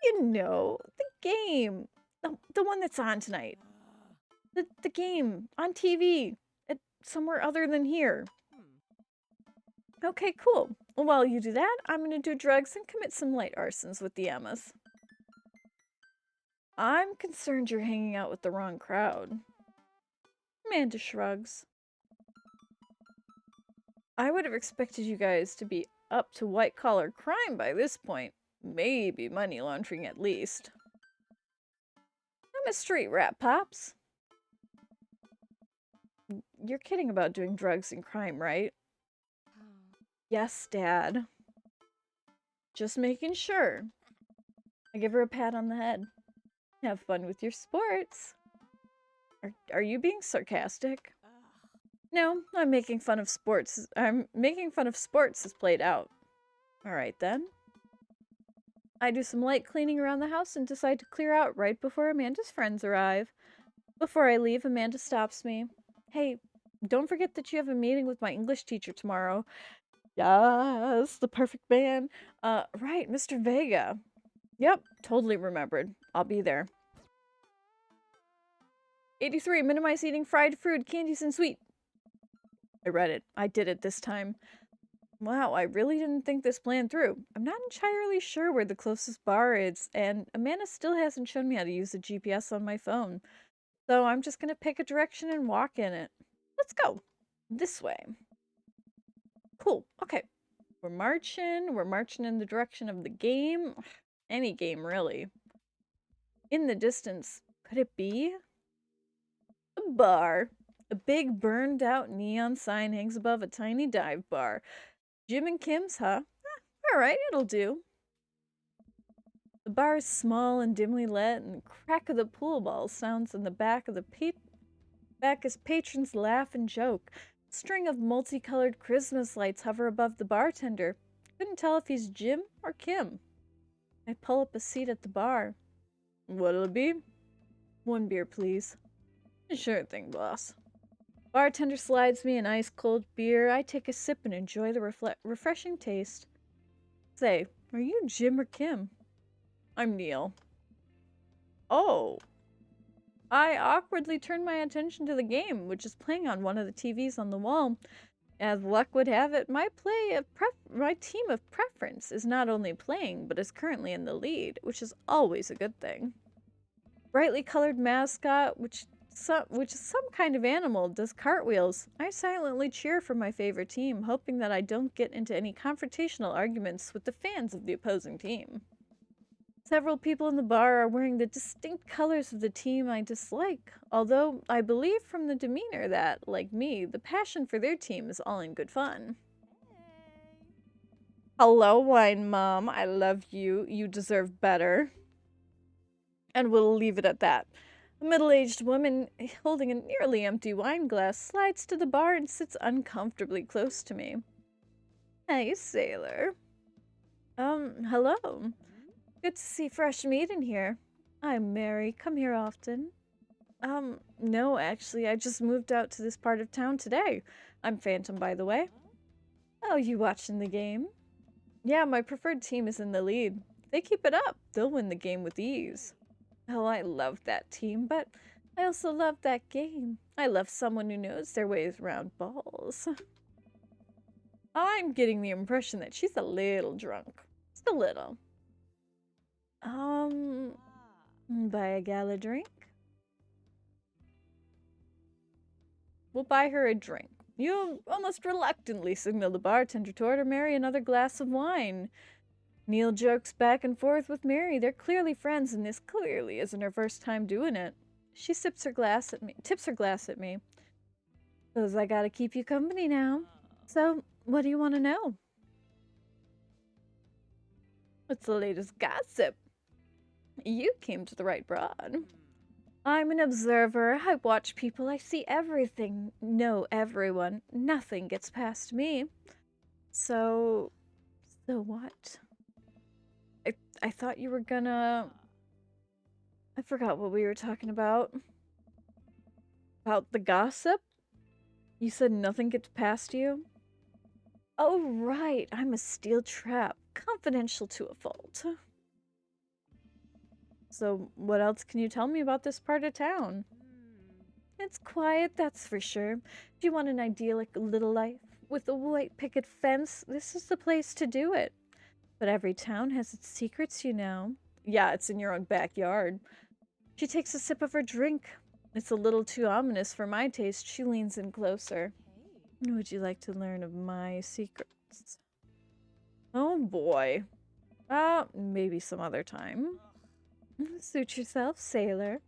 You know, the game. The one that's on tonight. The game on TV. Somewhere other than here. Okay, cool. While you do that, I'm gonna do drugs and commit some light arsons with the Emmas. I'm concerned you're hanging out with the wrong crowd. Amanda shrugs. I would have expected you guys to be up to white-collar crime by this point. Maybe money laundering at least. I'm a street rat, Pops. You're kidding about doing drugs and crime, right? Yes, Dad. Just making sure. I give her a pat on the head. Have fun with your sports. Are you being sarcastic? No, I'm making fun of sports. I'm making fun of sports as played out. Alright then. I do some light cleaning around the house and decide to clear out right before Amanda's friends arrive. Before I leave, Amanda stops me. Hey, don't forget that you have a meeting with my English teacher tomorrow. Yes, the perfect man. Right, Mr. Vega. Yep, totally remembered. I'll be there. 83, minimize eating fried food, candies, and sweet. I read it. I did it this time. Wow, I really didn't think this plan through. I'm not entirely sure where the closest bar is, and Amanda still hasn't shown me how to use the GPS on my phone. So I'm just gonna pick a direction and walk in it. Let's go. This way. Cool. Okay. We're marching. We're marching in the direction of the game. Any game, really. In the distance, could it be? A bar. A big burned out neon sign hangs above a tiny dive bar. Jim and Kim's, huh? Alright, it'll do. The bar is small and dimly lit, and the crack of the pool ball sounds in the back of the back as patrons laugh and joke. A string of multicolored Christmas lights hover above the bartender. Couldn't tell if he's Jim or Kim. I pull up a seat at the bar. What'll it be? 1 beer, please. Sure thing, boss. Bartender slides me an ice-cold beer. I take a sip and enjoy the refreshing taste. Say, are you Jim or Kim? I'm Neil. Oh. I awkwardly turned my attention to the game, which is playing on one of the TVs on the wall. As luck would have it, my team of preference is not only playing, but is currently in the lead, which is always a good thing. Brightly colored mascot, which is some kind of animal, does cartwheels. I silently cheer for my favorite team, hoping that I don't get into any confrontational arguments with the fans of the opposing team. Several people in the bar are wearing the distinct colors of the team I dislike, although I believe from the demeanor that, like me, the passion for their team is all in good fun. Hello, Wine Mom. I love you. You deserve better. And we'll leave it at that. A middle-aged woman holding a nearly empty wine glass slides to the bar and sits uncomfortably close to me. Hey, sailor. Hello. Good to see fresh meat in here. I'm Mary. Come here often. No, actually, I just moved out to this part of town today. I'm Phantom, by the way. Oh, you watching the game? Yeah, my preferred team is in the lead. If they keep it up, they'll win the game with ease. Oh, I love that team, but I also love that game. I love someone who knows their ways around balls. I'm getting the impression that she's a little drunk. Just a little. Buy a gal a drink? We'll buy her a drink. You almost reluctantly signal the bartender to order Mary another glass of wine. Neil jokes back and forth with Mary. They're clearly friends, and this clearly isn't her first time doing it. She tips her glass at me. Suppose I gotta keep you company now. So, what do you want to know? What's the latest gossip? You came to the right broad. I'm an observer. I watch people. I see everything. Know everyone. Nothing gets past me. So what? I thought you were gonna... I forgot what we were talking about. About the gossip? You said nothing gets past you? Oh, right. I'm a steel trap. Confidential to a fault. So, what else can you tell me about this part of town? It's quiet, that's for sure. If you want an idyllic little life with a white picket fence, this is the place to do it. But every town has its secrets, you know. Yeah, it's in your own backyard. She takes a sip of her drink. It's a little too ominous for my taste. She leans in closer. Would you like to learn of my secrets? Oh boy. Maybe some other time. Suit yourself, sailor.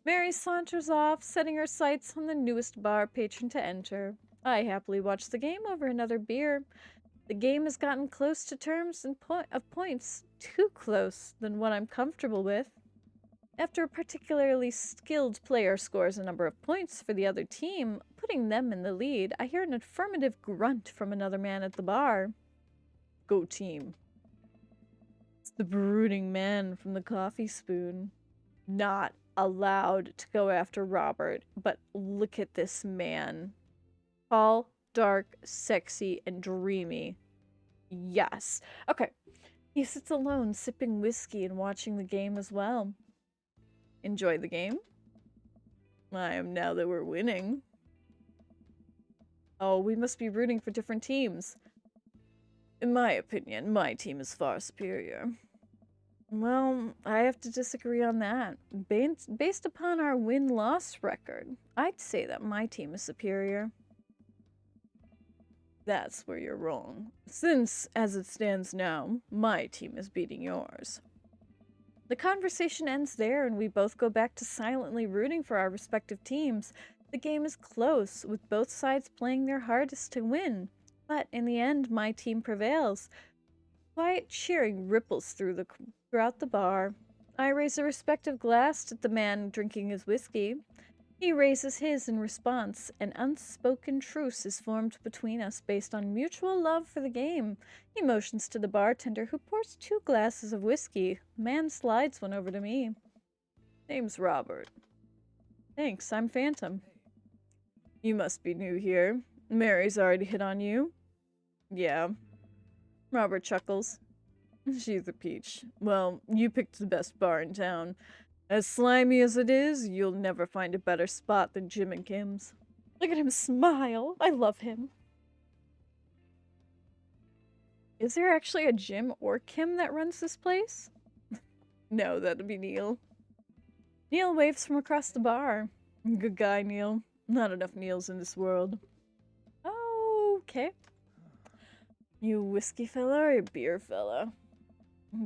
Mary saunters off, setting her sights on the newest bar patron to enter. I happily watch the game over another beer. The game has gotten close to terms and of points, too close than what I'm comfortable with. After a particularly skilled player scores a number of points for the other team, putting them in the lead, I hear an affirmative grunt from another man at the bar. Go team. It's the brooding man from the coffee spoon. Not allowed to go after Robert, but look at this man. Tall, dark, sexy, and dreamy. Yes. Okay. He sits alone, sipping whiskey and watching the game as well. Enjoy the game? I am now that we're winning. Oh, we must be rooting for different teams. In my opinion, my team is far superior. Well, I have to disagree on that. Based upon our win-loss record, I'd say that my team is superior. That's where you're wrong. Since, as it stands now, my team is beating yours. The conversation ends there, and we both go back to silently rooting for our respective teams. The game is close, with both sides playing their hardest to win. But in the end, my team prevails. Quiet cheering ripples throughout the bar. I raise a respective glass at the man drinking his whiskey. He raises his in response. An unspoken truce is formed between us based on mutual love for the game. He motions to the bartender, who pours 2 glasses of whiskey. The man slides one over to me. Name's Robert. Thanks, I'm Phantom. You must be new here. Mary's already hit on you. Yeah. Robert chuckles. She's a peach. Well, you picked the best bar in town. As slimy as it is, you'll never find a better spot than Jim and Kim's. Look at him smile. I love him. Is there actually a Jim or Kim that runs this place? No, that'd be Neil. Neil waves from across the bar. Good guy, Neil. Not enough Neils in this world. Okay. You whiskey fella or a beer fella?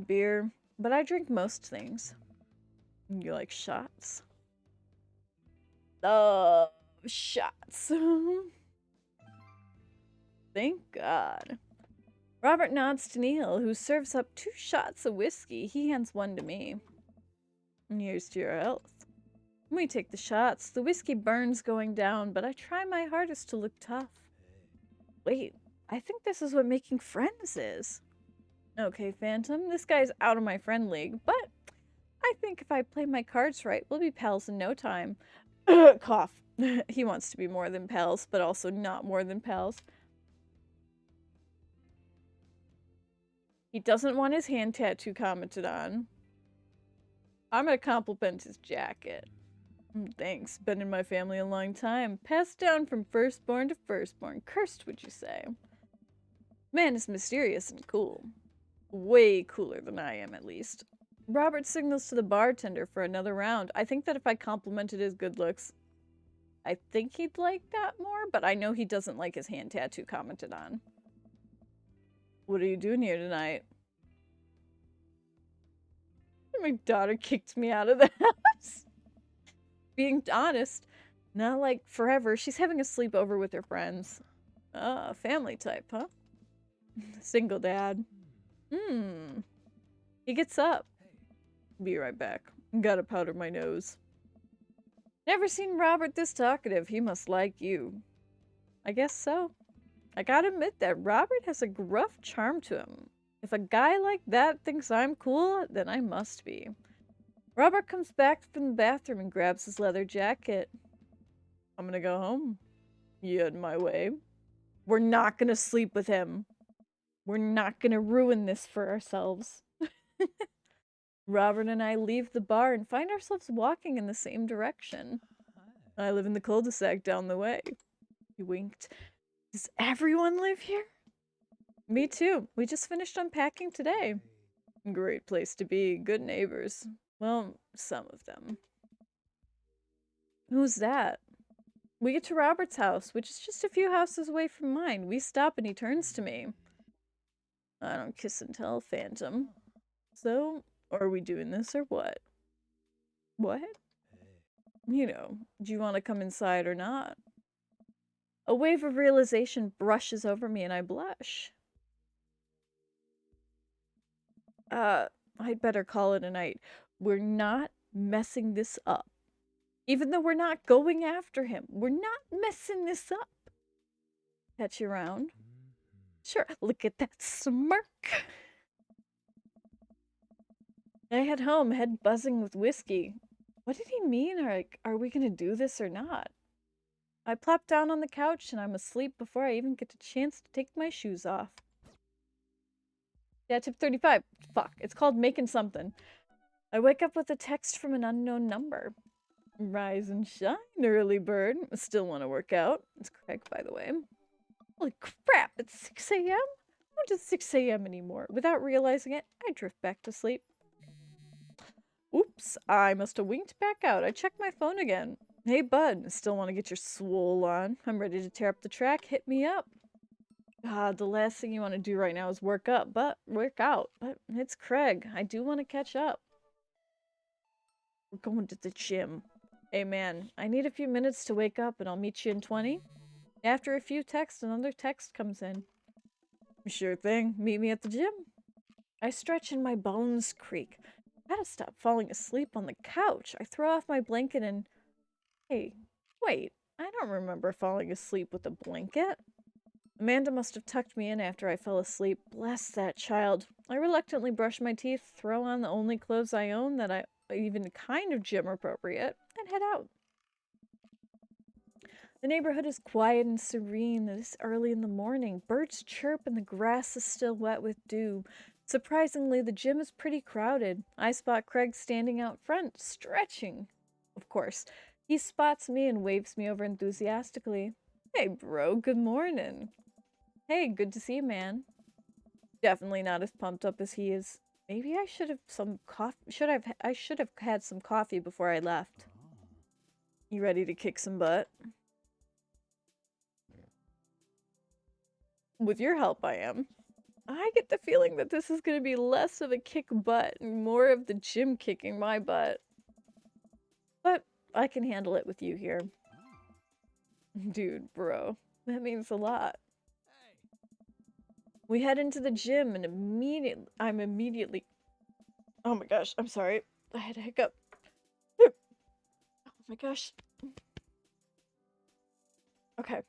Beer, but I drink most things. You like shots? Shots. Thank God. Robert nods to Neil, who serves up 2 shots of whiskey. He hands one to me. Here's to your health. We take the shots. The whiskey burns going down, but I try my hardest to look tough. Wait, I think this is what making friends is. Okay, Phantom, this guy's out of my friend league, but I think if I play my cards right, we'll be pals in no time. Cough. He wants to be more than pals, but also not more than pals. He doesn't want his hand tattoo commented on. I'm gonna compliment his jacket. Thanks, been in my family a long time. Passed down from firstborn to firstborn. Cursed, would you say? Man is mysterious and cool. Way cooler than I am, at least. Robert signals to the bartender for another round. I think that if I complimented his good looks, I think he'd like that more, but I know he doesn't like his hand tattoo commented on. What are you doing here tonight? My daughter kicked me out of the house. Being honest, not like forever. She's having a sleepover with her friends. Family type, huh? Single dad. He gets up. Be right back. Gotta powder my nose. Never seen Robert this talkative. He must like you. I guess so. I gotta admit that Robert has a gruff charm to him. If a guy like that thinks I'm cool, then I must be. Robert comes back from the bathroom and grabs his leather jacket. I'm gonna go home. You had my way. We're not gonna sleep with him. We're not gonna ruin this for ourselves. Robert and I leave the bar and find ourselves walking in the same direction. I live in the cul-de-sac down the way. He winked. Does everyone live here? Me too. We just finished unpacking today. Great place to be. Good neighbors. Well, some of them. Who's that? We get to Robert's house, which is just a few houses away from mine. We stop and he turns to me. I don't kiss and tell, Phantom. So, are we doing this or what? What? You know, do you want to come inside or not? A wave of realization brushes over me and I blush. I'd better call it a night. We're not messing this up. Even though we're not going after him, we're not messing this up. Catch you around? Sure, look at that smirk. I head home, head buzzing with whiskey. What did he mean? Or like, are we gonna do this or not? I plop down on the couch and I'm asleep before I even get a chance to take my shoes off. Yeah, tip 35. Fuck, it's called making something. I wake up with a text from an unknown number. Rise and shine, early bird. Still want to work out. It's Craig, by the way. Holy crap, it's 6 a.m.? Not just 6 a.m. anymore. Without realizing it, I drift back to sleep. Oops, I must have winked back out. I checked my phone again. Hey, bud, still want to get your swole on? I'm ready to tear up the track. Hit me up. God, the last thing you want to do right now is work out. But it's Craig. I do want to catch up. We're going to the gym. Hey, man, I need a few minutes to wake up and I'll meet you in 20. After a few texts, another text comes in. Sure thing. Meet me at the gym. I stretch and my bones creak. I gotta stop falling asleep on the couch. I throw off my blanket and... Hey, wait. I don't remember falling asleep with a blanket. Amanda must have tucked me in after I fell asleep. Bless that child. I reluctantly brush my teeth, throw on the only clothes I own that I even kind of gym appropriate, and head out. The neighborhood is quiet and serene this early in the morning. Birds chirp and the grass is still wet with dew. Surprisingly, the gym is pretty crowded. I spot Craig standing out front, stretching. Of course, he spots me and waves me over enthusiastically. Hey, bro, good morning. Hey, good to see you, man. Definitely not as pumped up as he is. Maybe I should have some coffee. I should have had some coffee before I left. You ready to kick some butt? With your help, I am. I get the feeling that this is going to be less of a kick butt and more of the gym kicking my butt. But I can handle it with you here. Dude, bro, that means a lot. We head into the gym and I'm immediately... Oh my gosh, I'm sorry. I had a hiccup. Oh my gosh. Okay.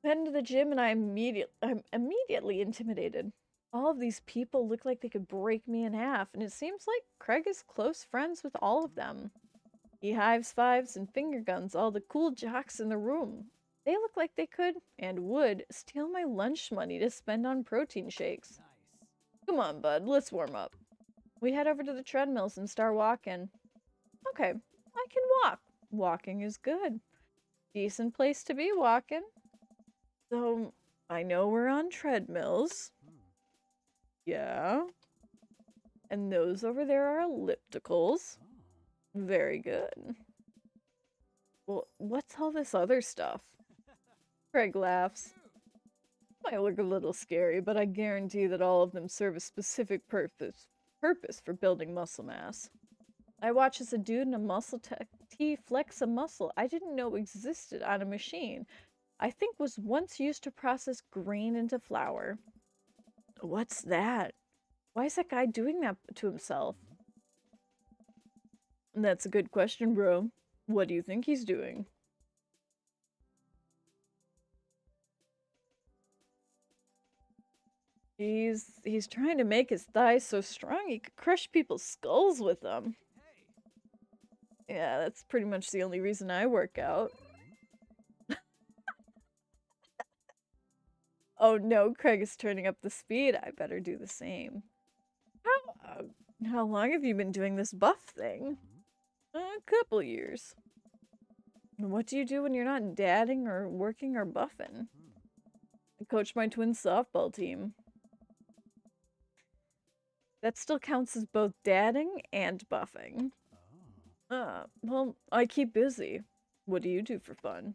Head into the gym and I'm immediately intimidated. All of these people look like they could break me in half, and it seems like Craig is close friends with all of them. He hives fives and finger guns all the cool jocks in the room. They look like they could, and would, steal my lunch money to spend on protein shakes. Come on, bud, let's warm up. We head over to the treadmills and start walking. Okay, I can walk. Walking is good. Decent place to be walking. So, I know we're on treadmills. Yeah. And those over there are ellipticals. Very good. Well, what's all this other stuff? Craig laughs. Might look a little scary, but I guarantee that all of them serve a specific purpose for building muscle mass. I watch as a dude in a muscle tee flex a muscle I didn't know existed on a machine I think was once used to process grain into flour. What's that? Why is that guy doing that to himself? That's a good question, bro. What do you think he's doing? He's trying to make his thighs so strong he could crush people's skulls with them. Yeah, that's pretty much the only reason I work out. Oh no, Craig is turning up the speed. I better do the same. How long have you been doing this buff thing? A couple years. What do you do when you're not dadding or working or buffing? I coach my twin softball team. That still counts as both dadding and buffing. Well, I keep busy. What do you do for fun?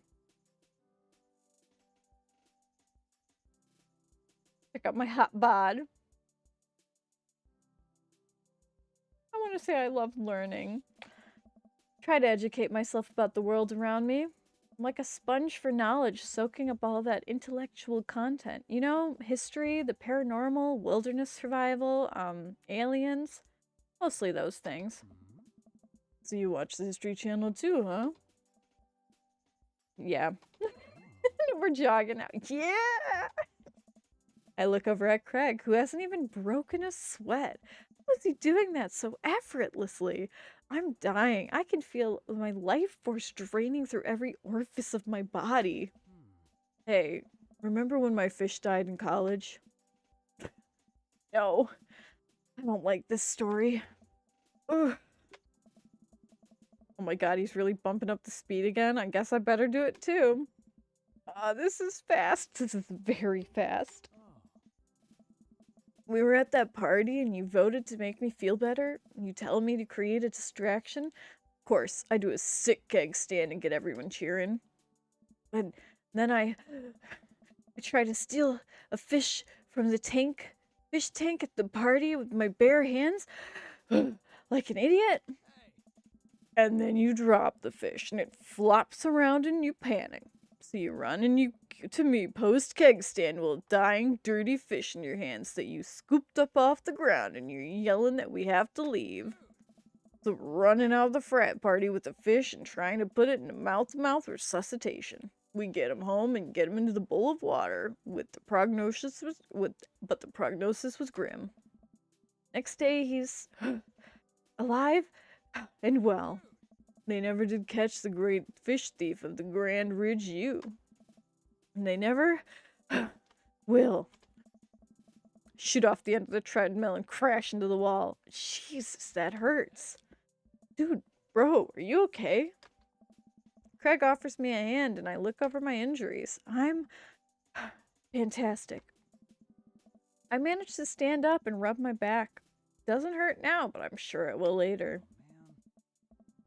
Check out my hot bod. I want to say I love learning. Try to educate myself about the world around me. I'm like a sponge for knowledge, soaking up all that intellectual content. You know, history, the paranormal, wilderness survival, aliens. Mostly those things. So you watch the History Channel too, huh? Yeah. We're jogging out. Yeah! I look over at Craig, who hasn't even broken a sweat. How is he doing that so effortlessly? I'm dying. I can feel my life force draining through every orifice of my body. Hey, remember when my fish died in college? No. I don't like this story. Ugh. Oh my god, he's really bumping up the speed again. I guess I better do it too. This is fast. This is very fast. We were at that party and you voted to make me feel better. You tell me to create a distraction. Of course, I do a sick keg stand and get everyone cheering. And then I try to steal a fish from the fish tank at the party with my bare hands, like an idiot. And then you drop the fish and it flops around and you panic. So you run and you to me post keg stand with dying dirty fish in your hands that you scooped up off the ground and you're yelling that we have to leave. So running out of the frat party with the fish and trying to put it in a mouth-to-mouth resuscitation. We get him home and get him into the bowl of water but the prognosis was grim. Next day, he's alive and well. They never did catch the great fish thief of the Grand Ridge U. And they never will. Shoot off the end of the treadmill and crash into the wall. Jesus, that hurts. Dude, bro, are you okay? Craig offers me a hand and I look over my injuries. I'm fantastic. I managed to stand up and rub my back. Doesn't hurt now, but I'm sure it will later.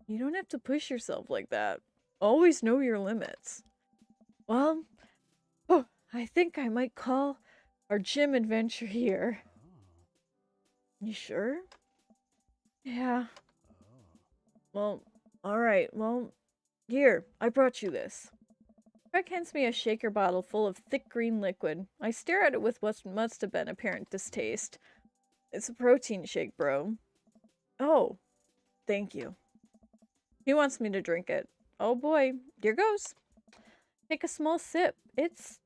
You don't have to push yourself like that. Always know your limits. Well, I think I might call our gym adventure here. You sure? Yeah. Well, alright, well, here, I brought you this. Craig hands me a shaker bottle full of thick green liquid. I stare at it with what must have been apparent distaste. It's a protein shake, bro. Oh, thank you. He wants me to drink it. Oh boy, here goes. Take a small sip. It's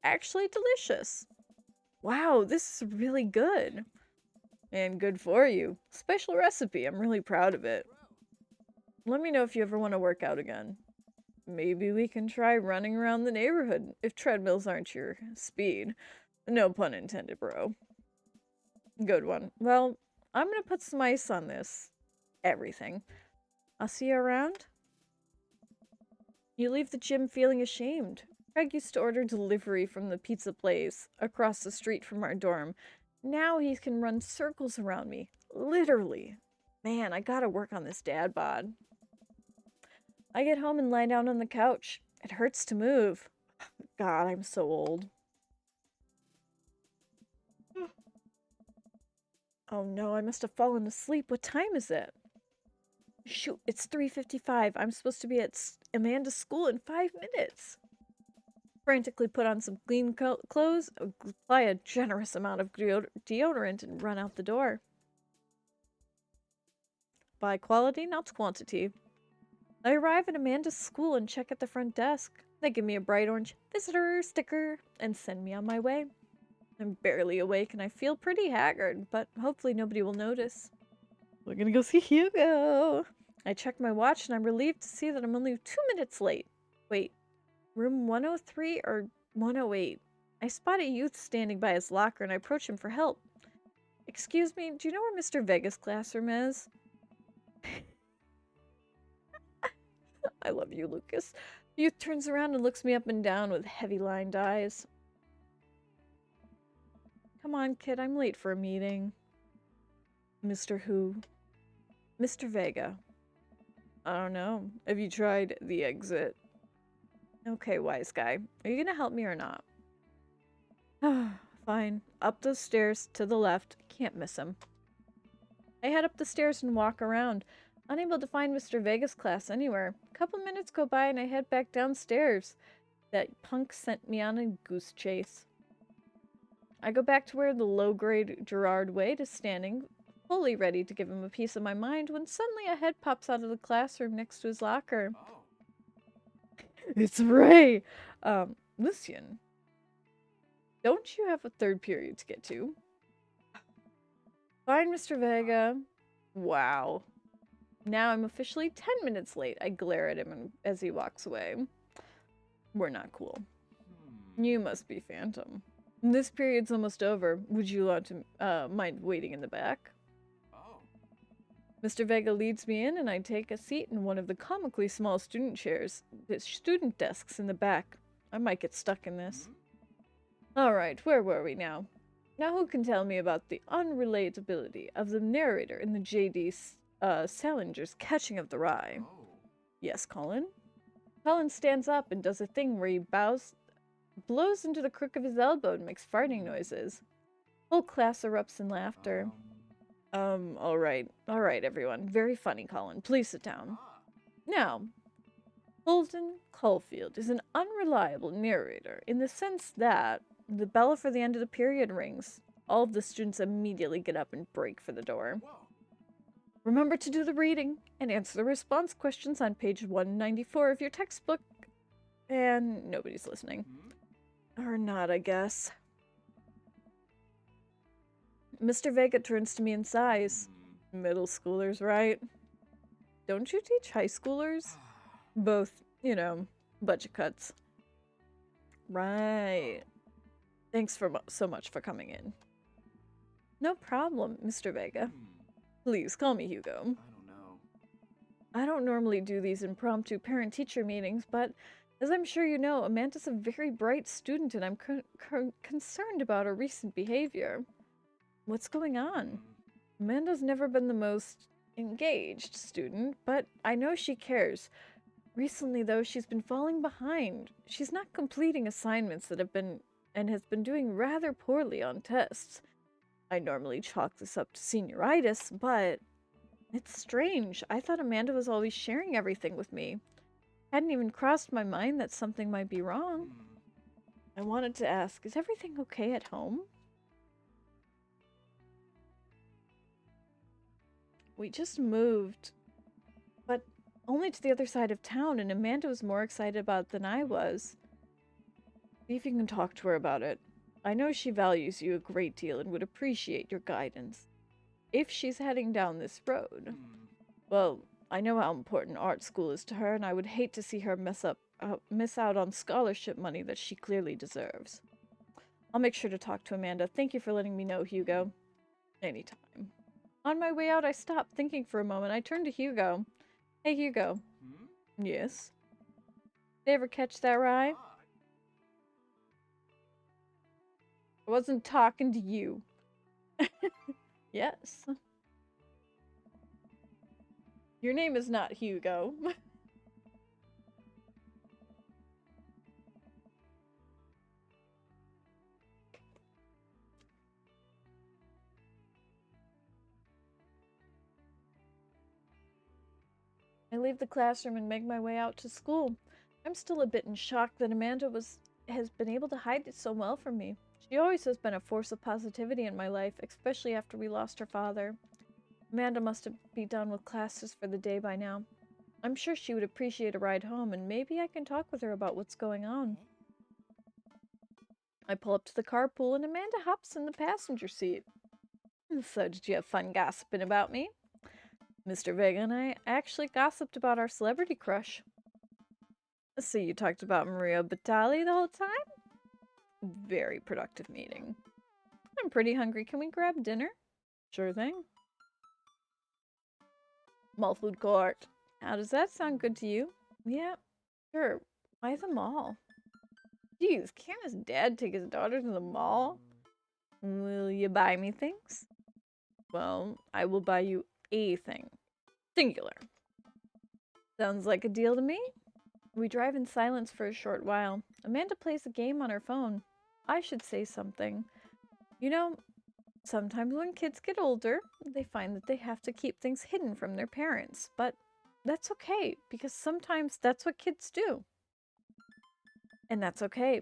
actually delicious. Wow, this is really good. And good for you. Special recipe. I'm really proud of it. Let me know if you ever want to work out again. Maybe we can try running around the neighborhood if treadmills aren't your speed. No pun intended, bro. Good one. Well, I'm gonna put some ice on this. Everything. I'll see you around. You leave the gym feeling ashamed. Craig used to order delivery from the pizza place across the street from our dorm. Now he can run circles around me. Literally. Man, I gotta work on this dad bod. I get home and lie down on the couch. It hurts to move. God, I'm so old. Oh no, I must have fallen asleep. What time is it? Shoot, it's 3:55. I'm supposed to be at Amanda's school in 5 minutes. Frantically put on some clean clothes, apply a generous amount of deodorant, and run out the door. By quality, not quantity. I arrive at Amanda's school and check at the front desk. They give me a bright orange visitor sticker and send me on my way. I'm barely awake and I feel pretty haggard, but hopefully nobody will notice. We're gonna go see Hugo. I check my watch and I'm relieved to see that I'm only 2 minutes late. Wait, room 103 or 108? I spot a youth standing by his locker and I approach him for help. Excuse me, do you know where Mr. Vega's classroom is? I love you, Lucas. The youth turns around and looks me up and down with heavy-lined eyes. Come on, kid, I'm late for a meeting. Mr. Who? Mr. Vega. I don't know. Have you tried the exit? Okay, wise guy. Are you gonna help me or not? Fine. Up those stairs to the left. Can't miss him. I head up the stairs and walk around, unable to find Mr. Vega's class anywhere. A couple minutes go by and I head back downstairs. That punk sent me on a goose chase. I go back to where the low-grade Gerard Wade is standing, fully ready to give him a piece of my mind, when suddenly a head pops out of the classroom next to his locker. Oh. It's Ray! Lucian. Don't you have a third period to get to? Fine, Mr. Vega. Wow. Now I'm officially 10 minutes late. I glare at him as he walks away. We're not cool. You must be Phantom. This period's almost over. Would you want to mind waiting in the back? Oh. Mr. Vega leads me in and I take a seat in one of the comically small student chairs. The student desks in the back. I might get stuck in this. Alright, where were we now? Now who can tell me about the unrelatability of the narrator in the J.D. Salinger's Catching of the Rye? Oh. Yes, Colin? Colin stands up and does a thing where he blows into the crook of his elbow and makes farting noises. Whole class erupts in laughter. Alright, everyone. Very funny, Colin. Please sit down. Now, Holden Caulfield is an unreliable narrator in the sense that the bell for the end of the period rings. All of the students immediately get up and break for the door. Remember to do the reading and answer the response questions on page 194 of your textbook. And nobody's listening. Or not, I guess. Mr. Vega turns to me and sighs. Middle schoolers, right? don't you teach high schoolers? Both, you know, budget cuts. Right. Thanks for so much for coming in. No problem, Mr. Vega. Please call me Hugo. I don't know. I don't normally do these impromptu parent-teacher meetings, but as I'm sure you know, Amanda's a very bright student and I'm concerned about her recent behavior. What's going on? Amanda's never been the most engaged student, but I know she cares. Recently, though, she's been falling behind. She's not completing assignments that have been and has been doing rather poorly on tests. I normally chalk this up to senioritis, but it's strange. I thought Amanda was always sharing everything with me. Hadn't even crossed my mind that something might be wrong. I wanted to ask, is everything okay at home? We just moved, but only to the other side of town, and Amanda was more excited about it than I was. See if you can talk to her about it. I know she values you a great deal and would appreciate your guidance. If she's heading down this road. Well, I know how important art school is to her, and I would hate to see her miss out on scholarship money that she clearly deserves. I'll make sure to talk to Amanda. Thank you for letting me know, Hugo. Anytime. On my way out, I stopped thinking for a moment. I turned to Hugo. Hey, Hugo. Yes? Did you ever catch that rye? I wasn't talking to you. Yes. Your name is not Hugo. I leave the classroom and make my way out to school. I'm still a bit in shock that Amanda has been able to hide it so well from me. She always has been a force of positivity in my life, especially after we lost her father. Amanda must be done with classes for the day by now. I'm sure she would appreciate a ride home, and maybe I can talk with her about what's going on. I pull up to the carpool, and Amanda hops in the passenger seat. So, did you have fun gossiping about me? Mr. Vega and I actually gossiped about our celebrity crush. So you talked about Maria Batali the whole time? Very productive meeting. I'm pretty hungry. Can we grab dinner? Sure thing. Mall food court. How does that sound good to you? Yeah, sure. Why the mall? Geez, can't his dad take his daughter to the mall? Will you buy me things? Well, I will buy you a thing. Singular. Sounds like a deal to me. We drive in silence for a short while. Amanda plays a game on her phone. I should say something. You know, sometimes when kids get older, they find that they have to keep things hidden from their parents. But that's okay, because sometimes that's what kids do. And that's okay.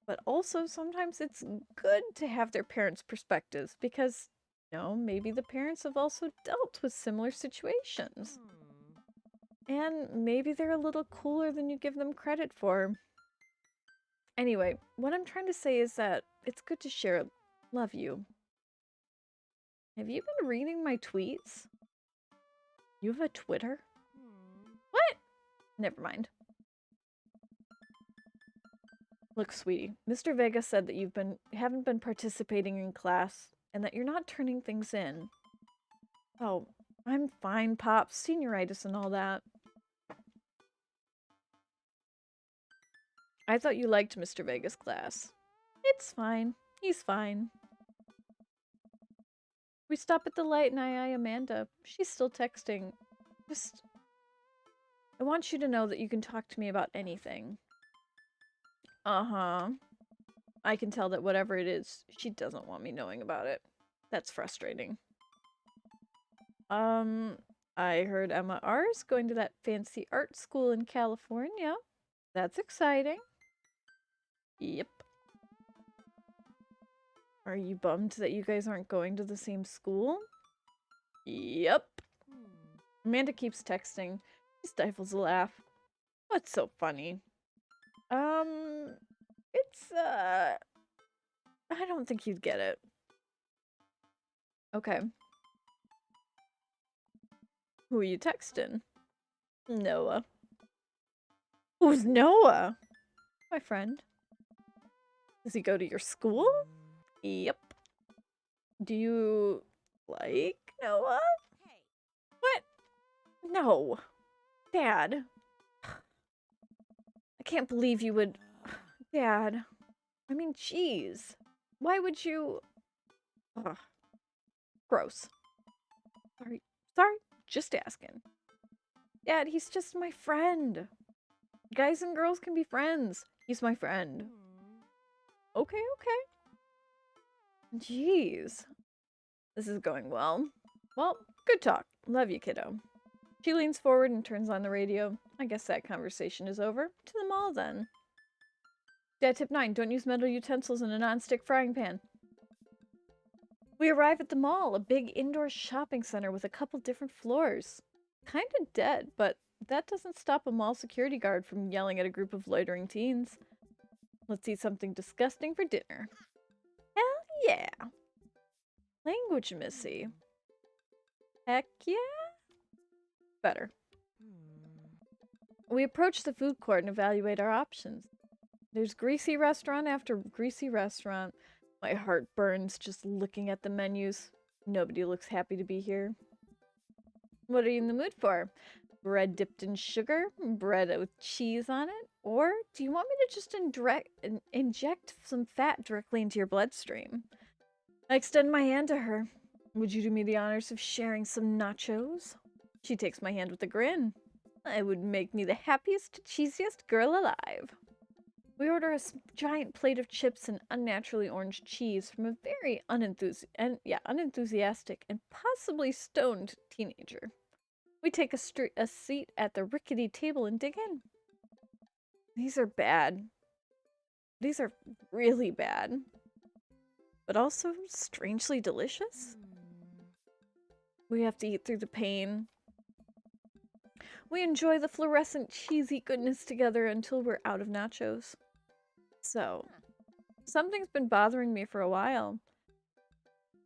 But also, sometimes it's good to have their parents' perspectives, because, you know, maybe the parents have also dealt with similar situations. And maybe they're a little cooler than you give them credit for. Anyway, what I'm trying to say is that it's good to share. Love you. Have you been reading my tweets? You have a Twitter? What? Never mind. Look, sweetie, Mr. Vega said that you haven't been participating in class and that you're not turning things in. Oh, I'm fine, Pops. Senioritis and all that. I thought you liked Mr. Vega's class. It's fine. He's fine. We stop at the light and I eye Amanda. She's still texting. I want you to know that you can talk to me about anything. Uh-huh. I can tell that whatever it is, she doesn't want me knowing about it. That's frustrating. I heard Emma R is going to that fancy art school in California. That's exciting. Yep. Are you bummed that you guys aren't going to the same school? Yep. Amanda keeps texting. She stifles a laugh. What's so funny? It's, I don't think you'd get it. Okay. Who are you texting? Noah. Who's Noah? My friend. Does he go to your school? Yep. Do you like Noah? What? No. Dad. I can't believe you would... Dad. I mean, jeez. Why would you... Ugh. Gross. Sorry. Just asking. Dad, he's just my friend. Guys and girls can be friends. He's my friend. Okay. Jeez. This is going well. Well, good talk. Love you, kiddo. She leans forward and turns on the radio. I guess that conversation is over. To the mall, then. Dad, tip 9. Don't use metal utensils in a non-stick frying pan. We arrive at the mall, a big indoor shopping center with a couple different floors. Kinda dead, but that doesn't stop a mall security guard from yelling at a group of loitering teens. Let's eat something disgusting for dinner. Hell yeah! Language Missy. Heck yeah? Better. We approach the food court and evaluate our options. There's greasy restaurant after greasy restaurant. My heart burns just looking at the menus. Nobody looks happy to be here. What are you in the mood for? Bread dipped in sugar? Bread with cheese on it? Or do you want me to just inject some fat directly into your bloodstream? I extend my hand to her. Would you do me the honors of sharing some nachos? She takes my hand with a grin. It would make me the happiest, cheesiest girl alive. We order a giant plate of chips and unnaturally orange cheese from a very unenthusiastic and possibly stoned teenager. We take a seat at the rickety table and dig in. These are bad. These are really bad. But also strangely delicious. We have to eat through the pain. We enjoy the fluorescent cheesy goodness together until we're out of nachos. So, something's been bothering me for a while.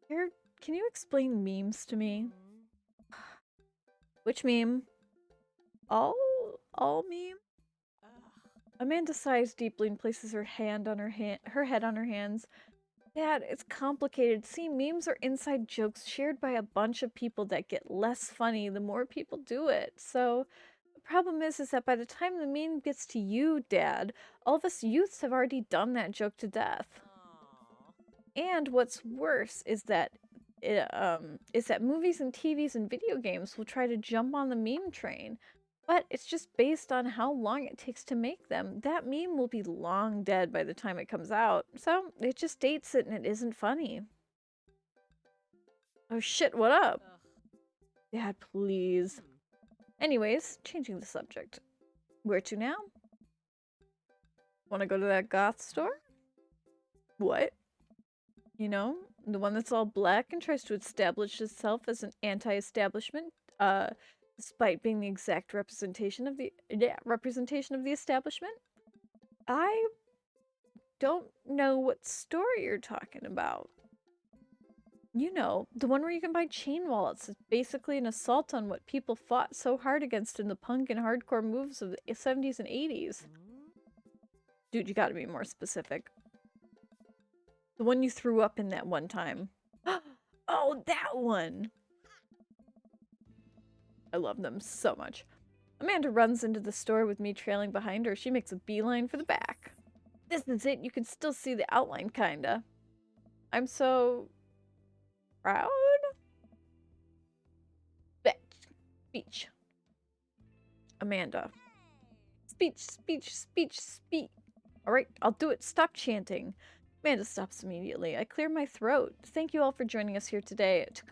Here, can you explain memes to me? Which meme? All meme? Amanda sighs deeply and places her head on her hands. Dad, it's complicated. See, memes are inside jokes shared by a bunch of people that get less funny the more people do it. So, the problem is that by the time the meme gets to you, Dad, all of us youths have already done that joke to death. And what's worse is that movies and TVs and video games will try to jump on the meme train, but it's just based on how long it takes to make them. That meme will be long dead by the time it comes out, so it just dates it and it isn't funny. Oh shit, what up? Dad, please. Anyways, changing the subject. Where to now? Want to go to that goth store? What? You know, the one that's all black and tries to establish itself as an anti-establishment, despite being the exact representation of the establishment? I don't know what store you're talking about. You know, the one where you can buy chain wallets is basically an assault on what people fought so hard against in the punk and hardcore moves of the 70s and 80s. Dude, you gotta be more specific. The one you threw up in that one time. Oh, that one! I love them so much. Amanda runs into the store with me trailing behind her. She makes a beeline for the back. This is it. You can still see the outline, kinda. I'm so... proud? Speech. Amanda. Speech. Alright, I'll do it. Stop chanting. Amanda stops immediately. I clear my throat. Thank you all for joining us here today to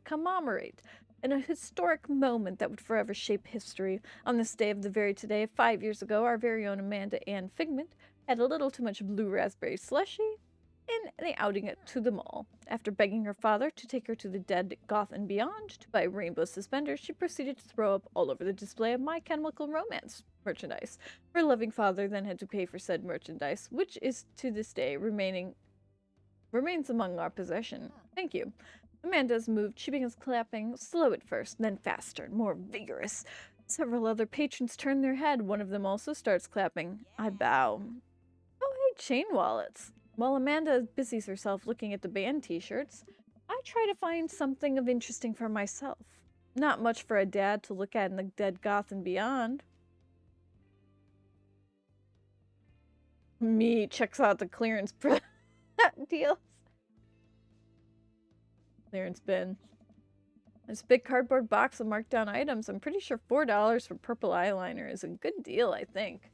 commemorate a historic moment that would forever shape history. On this day of the very today, 5 years ago, our very own Amanda Ann Figment had a little too much blue raspberry slushy in the outing to the mall. After begging her father to take her to the Dead Goth and Beyond to buy rainbow suspenders, she proceeded to throw up all over the display of My Chemical Romance merchandise. Her loving father then had to pay for said merchandise, which is to this day remains among our possession. Thank you. Amanda's moved. She begins clapping, slow at first, then faster and more vigorous. Several other patrons turn their head. One of them also starts clapping. I bow. Oh, hey, chain wallets. While Amanda busies herself looking at the band t-shirts, I try to find something of interesting for myself. Not much for a dad to look at in the dead goth and beyond. Me checks out the clearance deals. Clearance bin. This big cardboard box of marked down items. I'm pretty sure $4 for purple eyeliner is a good deal, I think.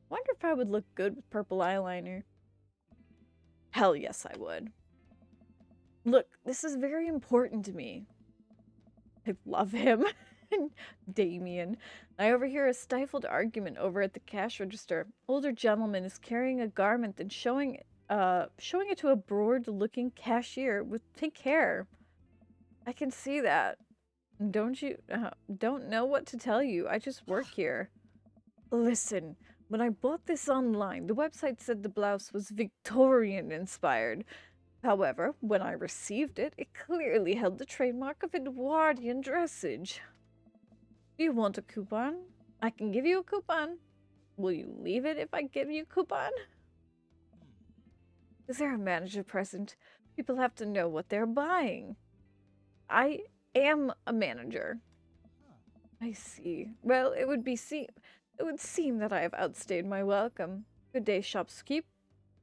Wonder if I would look good with purple eyeliner. Hell yes, I would. Look, this is very important to me. I love him. Damien. I overhear a stifled argument over at the cash register. Older gentleman is carrying a garment and showing it to a bored-looking cashier with pink hair. I can see that. Don't know what to tell you. I just work here. Listen, when I bought this online, the website said the blouse was Victorian-inspired. However, when I received it, it clearly held the trademark of Edwardian dressage. Do you want a coupon? I can give you a coupon. Will you leave it if I give you a coupon? Is there a manager present? People have to know what they're buying. I am a manager. I see. Well, it would seem that I have outstayed my welcome. Good day, shopkeep.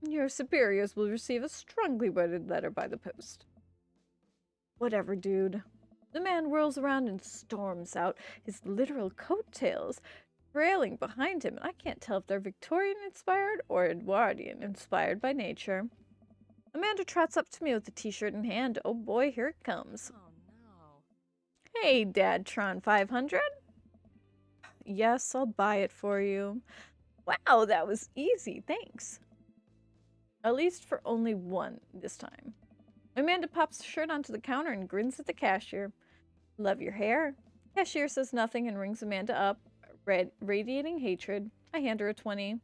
Your superiors will receive a strongly worded letter by the post. Whatever, dude. The man whirls around and storms out, his literal coattails trailing behind him. I can't tell if they're Victorian-inspired or Edwardian-inspired by nature. Amanda trots up to me with the t-shirt in hand. Oh boy, here it comes. Oh no. Hey, Dadtron 500. Yes, I'll buy it for you. Wow, that was easy, thanks. At least for only one this time. Amanda pops the shirt onto the counter and grins at the cashier. Love your hair. Cashier says nothing and rings Amanda up, radiating hatred. I hand her a 20.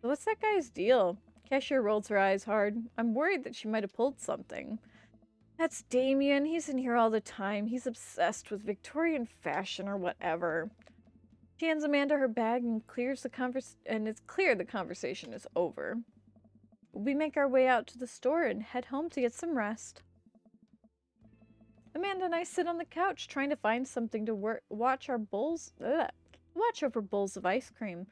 So what's that guy's deal? Cashier rolls her eyes hard. I'm worried that she might have pulled something. That's Damien. He's in here all the time. He's obsessed with Victorian fashion or whatever. She hands Amanda her bag and it's clear the conversation is over. We make our way out to the store and head home to get some rest. Amanda and I sit on the couch trying to find something to watch over bowls of ice cream.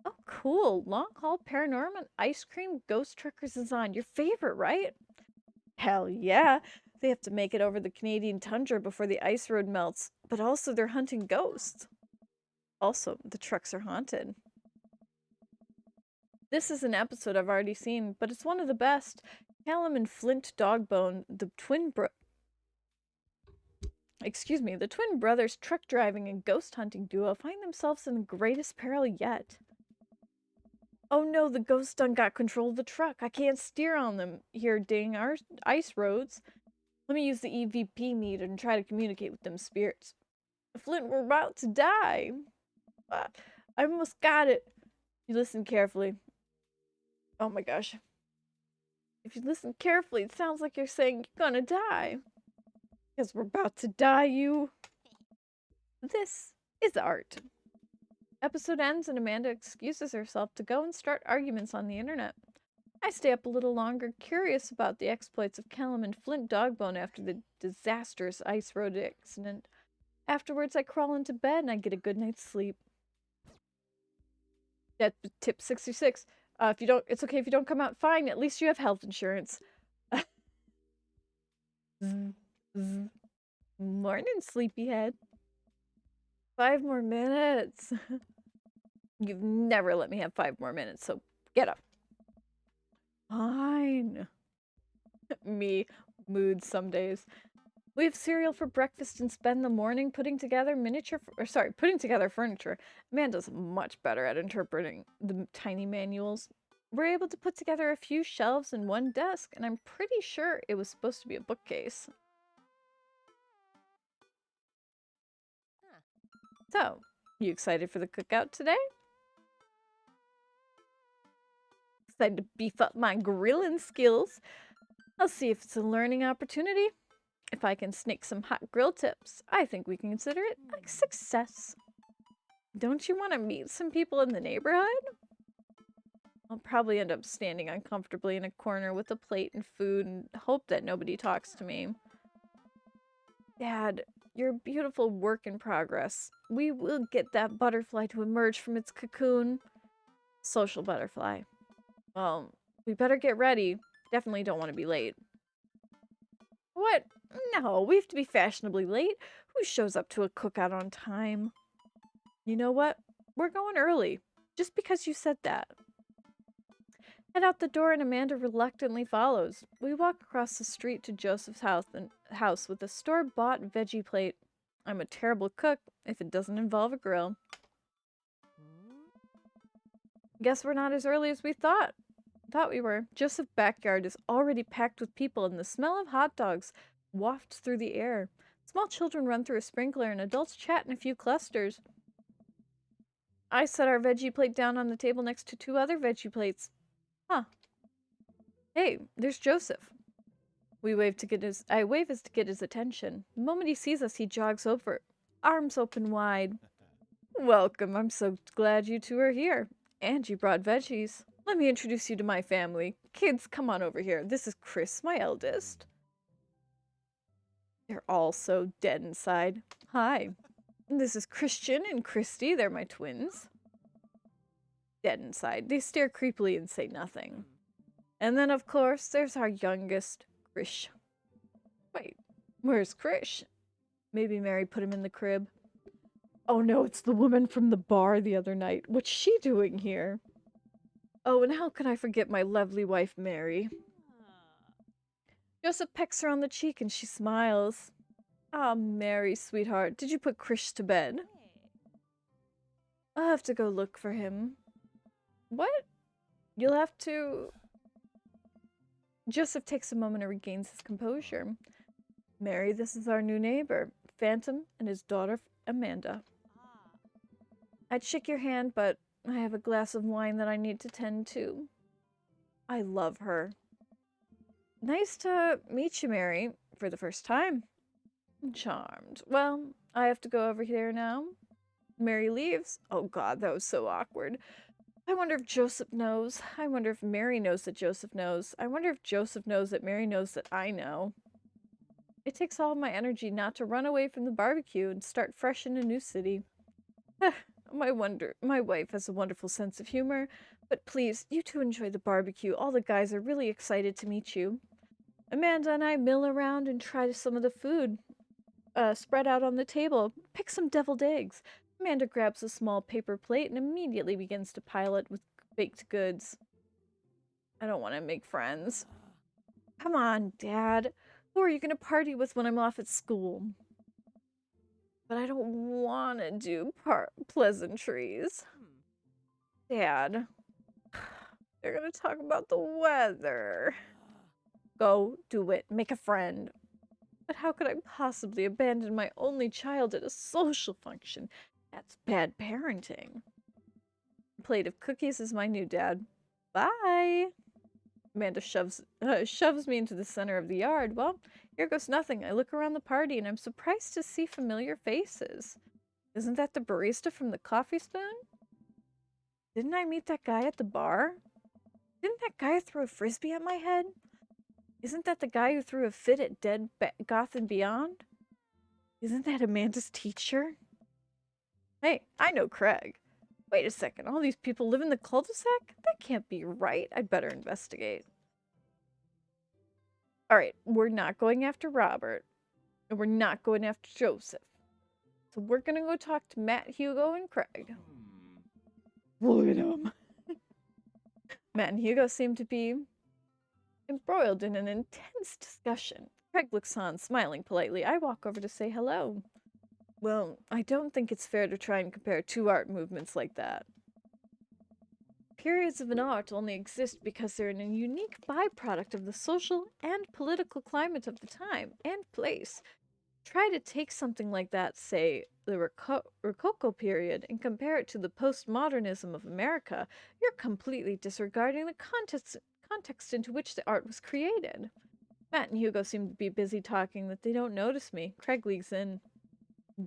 Oh, cool. Long haul paranormal ice cream Ghost Truckers is on. Your favorite, right? Hell yeah. They have to make it over the Canadian tundra before the ice road melts, but also they're hunting ghosts. Also, the trucks are haunted. This is an episode I've already seen, but it's one of the best. Callum and Flint Dogbone, the twin brothers truck driving and ghost hunting duo, find themselves in the greatest peril yet. Oh no, the ghost done got control of the truck. I can't steer on them here, dang our ice roads. Let me use the EVP meter and try to communicate with them spirits. Flint, we're about to die. I almost got it. You listen carefully. Oh my gosh. If you listen carefully, it sounds like you're saying you're gonna die. Because we're about to die, you. This is art. Episode ends and Amanda excuses herself to go and start arguments on the internet. I stay up a little longer, curious about the exploits of Callum and Flint Dogbone after the disastrous ice road accident. Afterwards, I crawl into bed and I get a good night's sleep. Tip 66. It's okay if you don't come out fine. At least you have health insurance. Morning, sleepyhead. 5 more minutes. You've never let me have 5 more minutes, so get up. Fine. Me, mood some days. We have cereal for breakfast and spend the morning putting together furniture. Amanda's much better at interpreting the tiny manuals. We're able to put together a few shelves and one desk, and I'm pretty sure it was supposed to be a bookcase. So, you excited for the cookout today? Excited to beef up my grilling skills. I'll see if it's a learning opportunity. If I can snake some hot grill tips, I think we can consider it a success. Don't you want to meet some people in the neighborhood? I'll probably end up standing uncomfortably in a corner with a plate and food and hope that nobody talks to me. Dad, you're a beautiful work in progress. We will get that butterfly to emerge from its cocoon. Social butterfly. Well, we better get ready. Definitely don't want to be late. What? No, we have to be fashionably late. Who shows up to a cookout on time? You know what? We're going early. Just because you said that. Head out the door and Amanda reluctantly follows. We walk across the street to Joseph's house with a store-bought veggie plate. I'm a terrible cook if it doesn't involve a grill. Guess we're not as early as we thought we were. Joseph's backyard is already packed with people and the smell of hot dogs wafts through the air. Small children run through a sprinkler and adults chat in a few clusters. I set our veggie plate down on the table next to two other veggie plates. Huh. Hey, there's Joseph. I wave as to get his attention. The moment he sees us, he jogs over, arms open wide. Welcome, I'm so glad you two are here. And you brought veggies. Let me introduce you to my family. Kids, come on over here. This is Chris, my eldest. They're all so dead inside. Hi. This is Christian and Christy. They're my twins. Dead inside. They stare creepily and say nothing. And then, of course, there's our youngest, Krish. Wait, where's Krish? Maybe Mary put him in the crib. Oh no, it's the woman from the bar the other night. What's she doing here? Oh, and how can I forget my lovely wife, Mary? Joseph pecks her on the cheek and she smiles. Ah, Mary, sweetheart, did you put Krish to bed? I'll have to go look for him. What? You'll have to... Joseph takes a moment and regains his composure. Mary, this is our new neighbor, Phantom and his daughter, Amanda. I'd shake your hand, but I have a glass of wine that I need to tend to. I love her. Nice to meet you, Mary, for the first time. Charmed. Well, I have to go over here now. Mary leaves. Oh god, that was so awkward. I wonder if Joseph knows. I wonder if Mary knows that Joseph knows. I wonder if Joseph knows that Mary knows that I know. It takes all my energy not to run away from the barbecue and start fresh in a new city. My wife has a wonderful sense of humor, but please, you two enjoy the barbecue. All the guys are really excited to meet you. Amanda and I mill around and try some of the food spread out on the table. Pick some deviled eggs. Amanda grabs a small paper plate and immediately begins to pile it with baked goods. I don't want to make friends. Come on, Dad. Who are you going to party with when I'm off at school? But I don't want to do pleasantries. Dad. They're going to talk about the weather. Go, do it. Make a friend. But how could I possibly abandon my only child at a social function? That's bad parenting. A plate of cookies is my new dad. Bye. Amanda shoves me into the center of the yard. Well, here goes nothing. I look around the party and I'm surprised to see familiar faces. Isn't that the barista from the Coffee Spoon? Didn't I meet that guy at the bar? Didn't that guy throw a frisbee at my head? Isn't that the guy who threw a fit at Dead Goth and Beyond? Isn't that Amanda's teacher? Hey, I know Craig. Wait a second, all these people live in the cul-de-sac? That can't be right. I'd better investigate. Alright, we're not going after Robert. And we're not going after Joseph. So we're gonna go talk to Matt, Hugo, and Craig. Look at them. Matt and Hugo seem to be embroiled in an intense discussion. Craig looks on, smiling politely. I walk over to say hello. Well, I don't think it's fair to try and compare two art movements like that. Periods of an art only exist because they're a unique byproduct of the social and political climate of the time and place. Try to take something like that, say, the Rococo period, and compare it to the postmodernism of America, you're completely disregarding the context into which the art was created. Matt and Hugo seem to be busy talking that they don't notice me. Craig leaks in.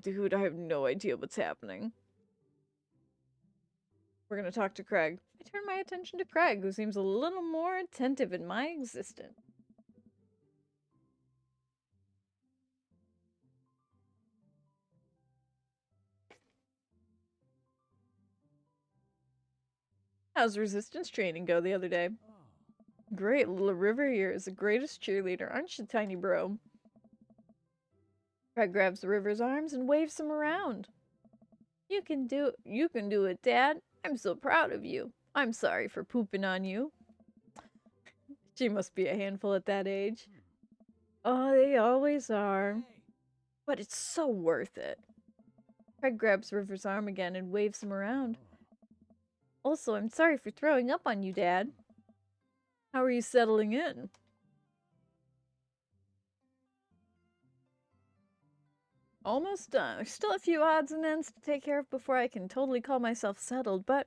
Dude, I have no idea what's happening. We're gonna talk to Craig. I turn my attention to Craig, who seems a little more attentive in my existence. How's resistance training go the other day? Great, little River here is the greatest cheerleader, aren't you, tiny bro? Craig grabs the River's arms and waves him around. You can do it, Dad. I'm so proud of you. I'm sorry for pooping on you. She must be a handful at that age. Oh, they always are. But it's so worth it. Craig grabs River's arm again and waves him around. Also, I'm sorry for throwing up on you, Dad. How are you settling in? Almost done. There's still a few odds and ends to take care of before I can totally call myself settled, but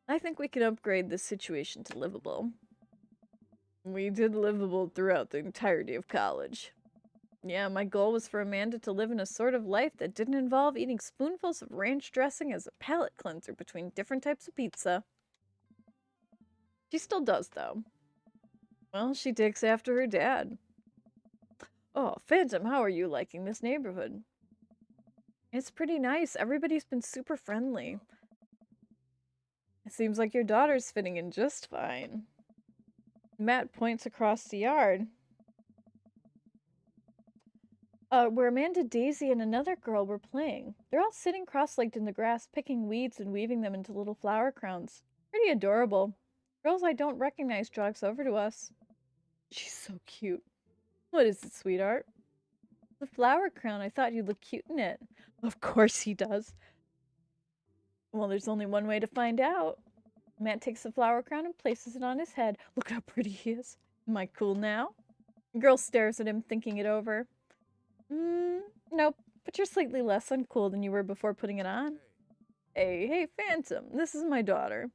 I think we can upgrade this situation to livable. We did livable throughout the entirety of college. Yeah, my goal was for Amanda to live in a sort of life that didn't involve eating spoonfuls of ranch dressing as a palate cleanser between different types of pizza. She still does, though. Well, she takes after her dad. Oh, Phantom, how are you liking this neighborhood? It's pretty nice. Everybody's been super friendly. It seems like your daughter's fitting in just fine. Matt points across the yard. Where Amanda, Daisy, and another girl were playing. They're all sitting cross-legged in the grass, picking weeds and weaving them into little flower crowns. Pretty adorable. Girls I don't recognize jogs over to us. She's so cute. What is it, sweetheart? The flower crown. I thought you'd look cute in it. Of course he does. Well, there's only one way to find out. Matt takes the flower crown and places it on his head. Look how pretty he is. Am I cool now? The girl stares at him, thinking it over. Nope, but you're slightly less uncool than you were before putting it on. Hey, Phantom, this is my daughter.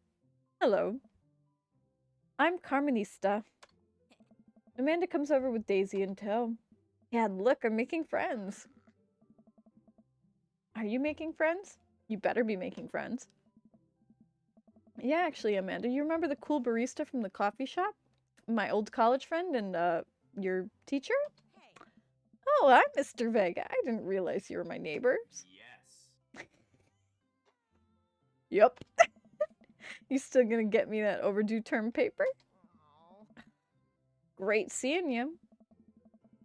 Hello. I'm Carmenista. Amanda comes over with Daisy in tow. Yeah, look, I'm making friends. Are you making friends? You better be making friends. Yeah, actually, Amanda, you remember the cool barista from the coffee shop? My old college friend and, your teacher? Oh, I'm Mr. Vega. I didn't realize you were my neighbors. Yes. Yup. You still gonna get me that overdue term paper? Aww. Great seeing you.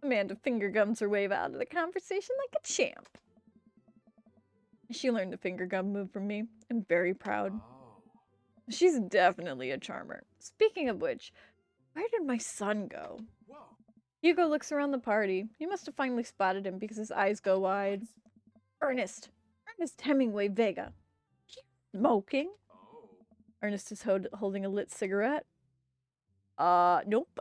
Amanda finger guns her way out of the conversation like a champ. She learned the finger gun move from me. I'm very proud. Oh. She's definitely a charmer. Speaking of which, where did my son go? Whoa. Hugo looks around the party. You must have finally spotted him because his eyes go wide. Ernest Hemingway Vega. Smoking? Oh. Ernest is holding a lit cigarette. Nope.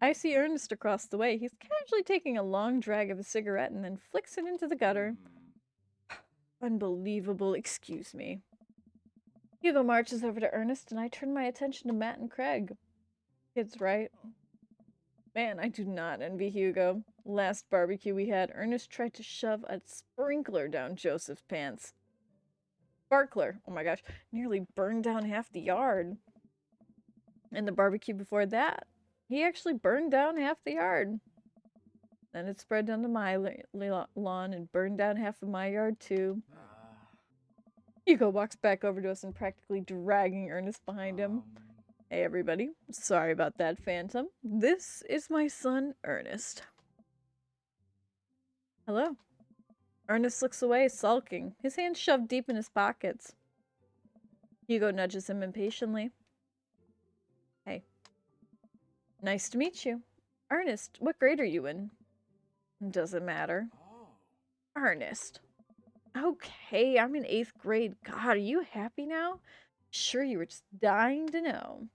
I see Ernest across the way. He's casually taking a long drag of a cigarette and then flicks it into the gutter. Unbelievable, excuse me. Hugo marches over to Ernest and I turn my attention to Matt and Craig. Kids, right? Man, I do not envy Hugo. Last barbecue we had, Ernest tried to shove a sprinkler down Joseph's pants. Sparkler, oh my gosh, nearly burned down half the yard. And the barbecue before that, he actually burned down half the yard. Then it spread down to my lawn and burned down half of my yard too. Hugo walks back over to us and practically dragging Ernest behind him. Hey everybody, sorry about that, Phantom. This is my son, Ernest. Hello. Ernest looks away, sulking, his hands shoved deep in his pockets. Hugo nudges him impatiently. Hey. Nice to meet you. Ernest, what grade are you in? Doesn't matter. Oh. Ernest. Okay, I'm in 8th grade. God, are you happy now? Sure, you were just dying to know.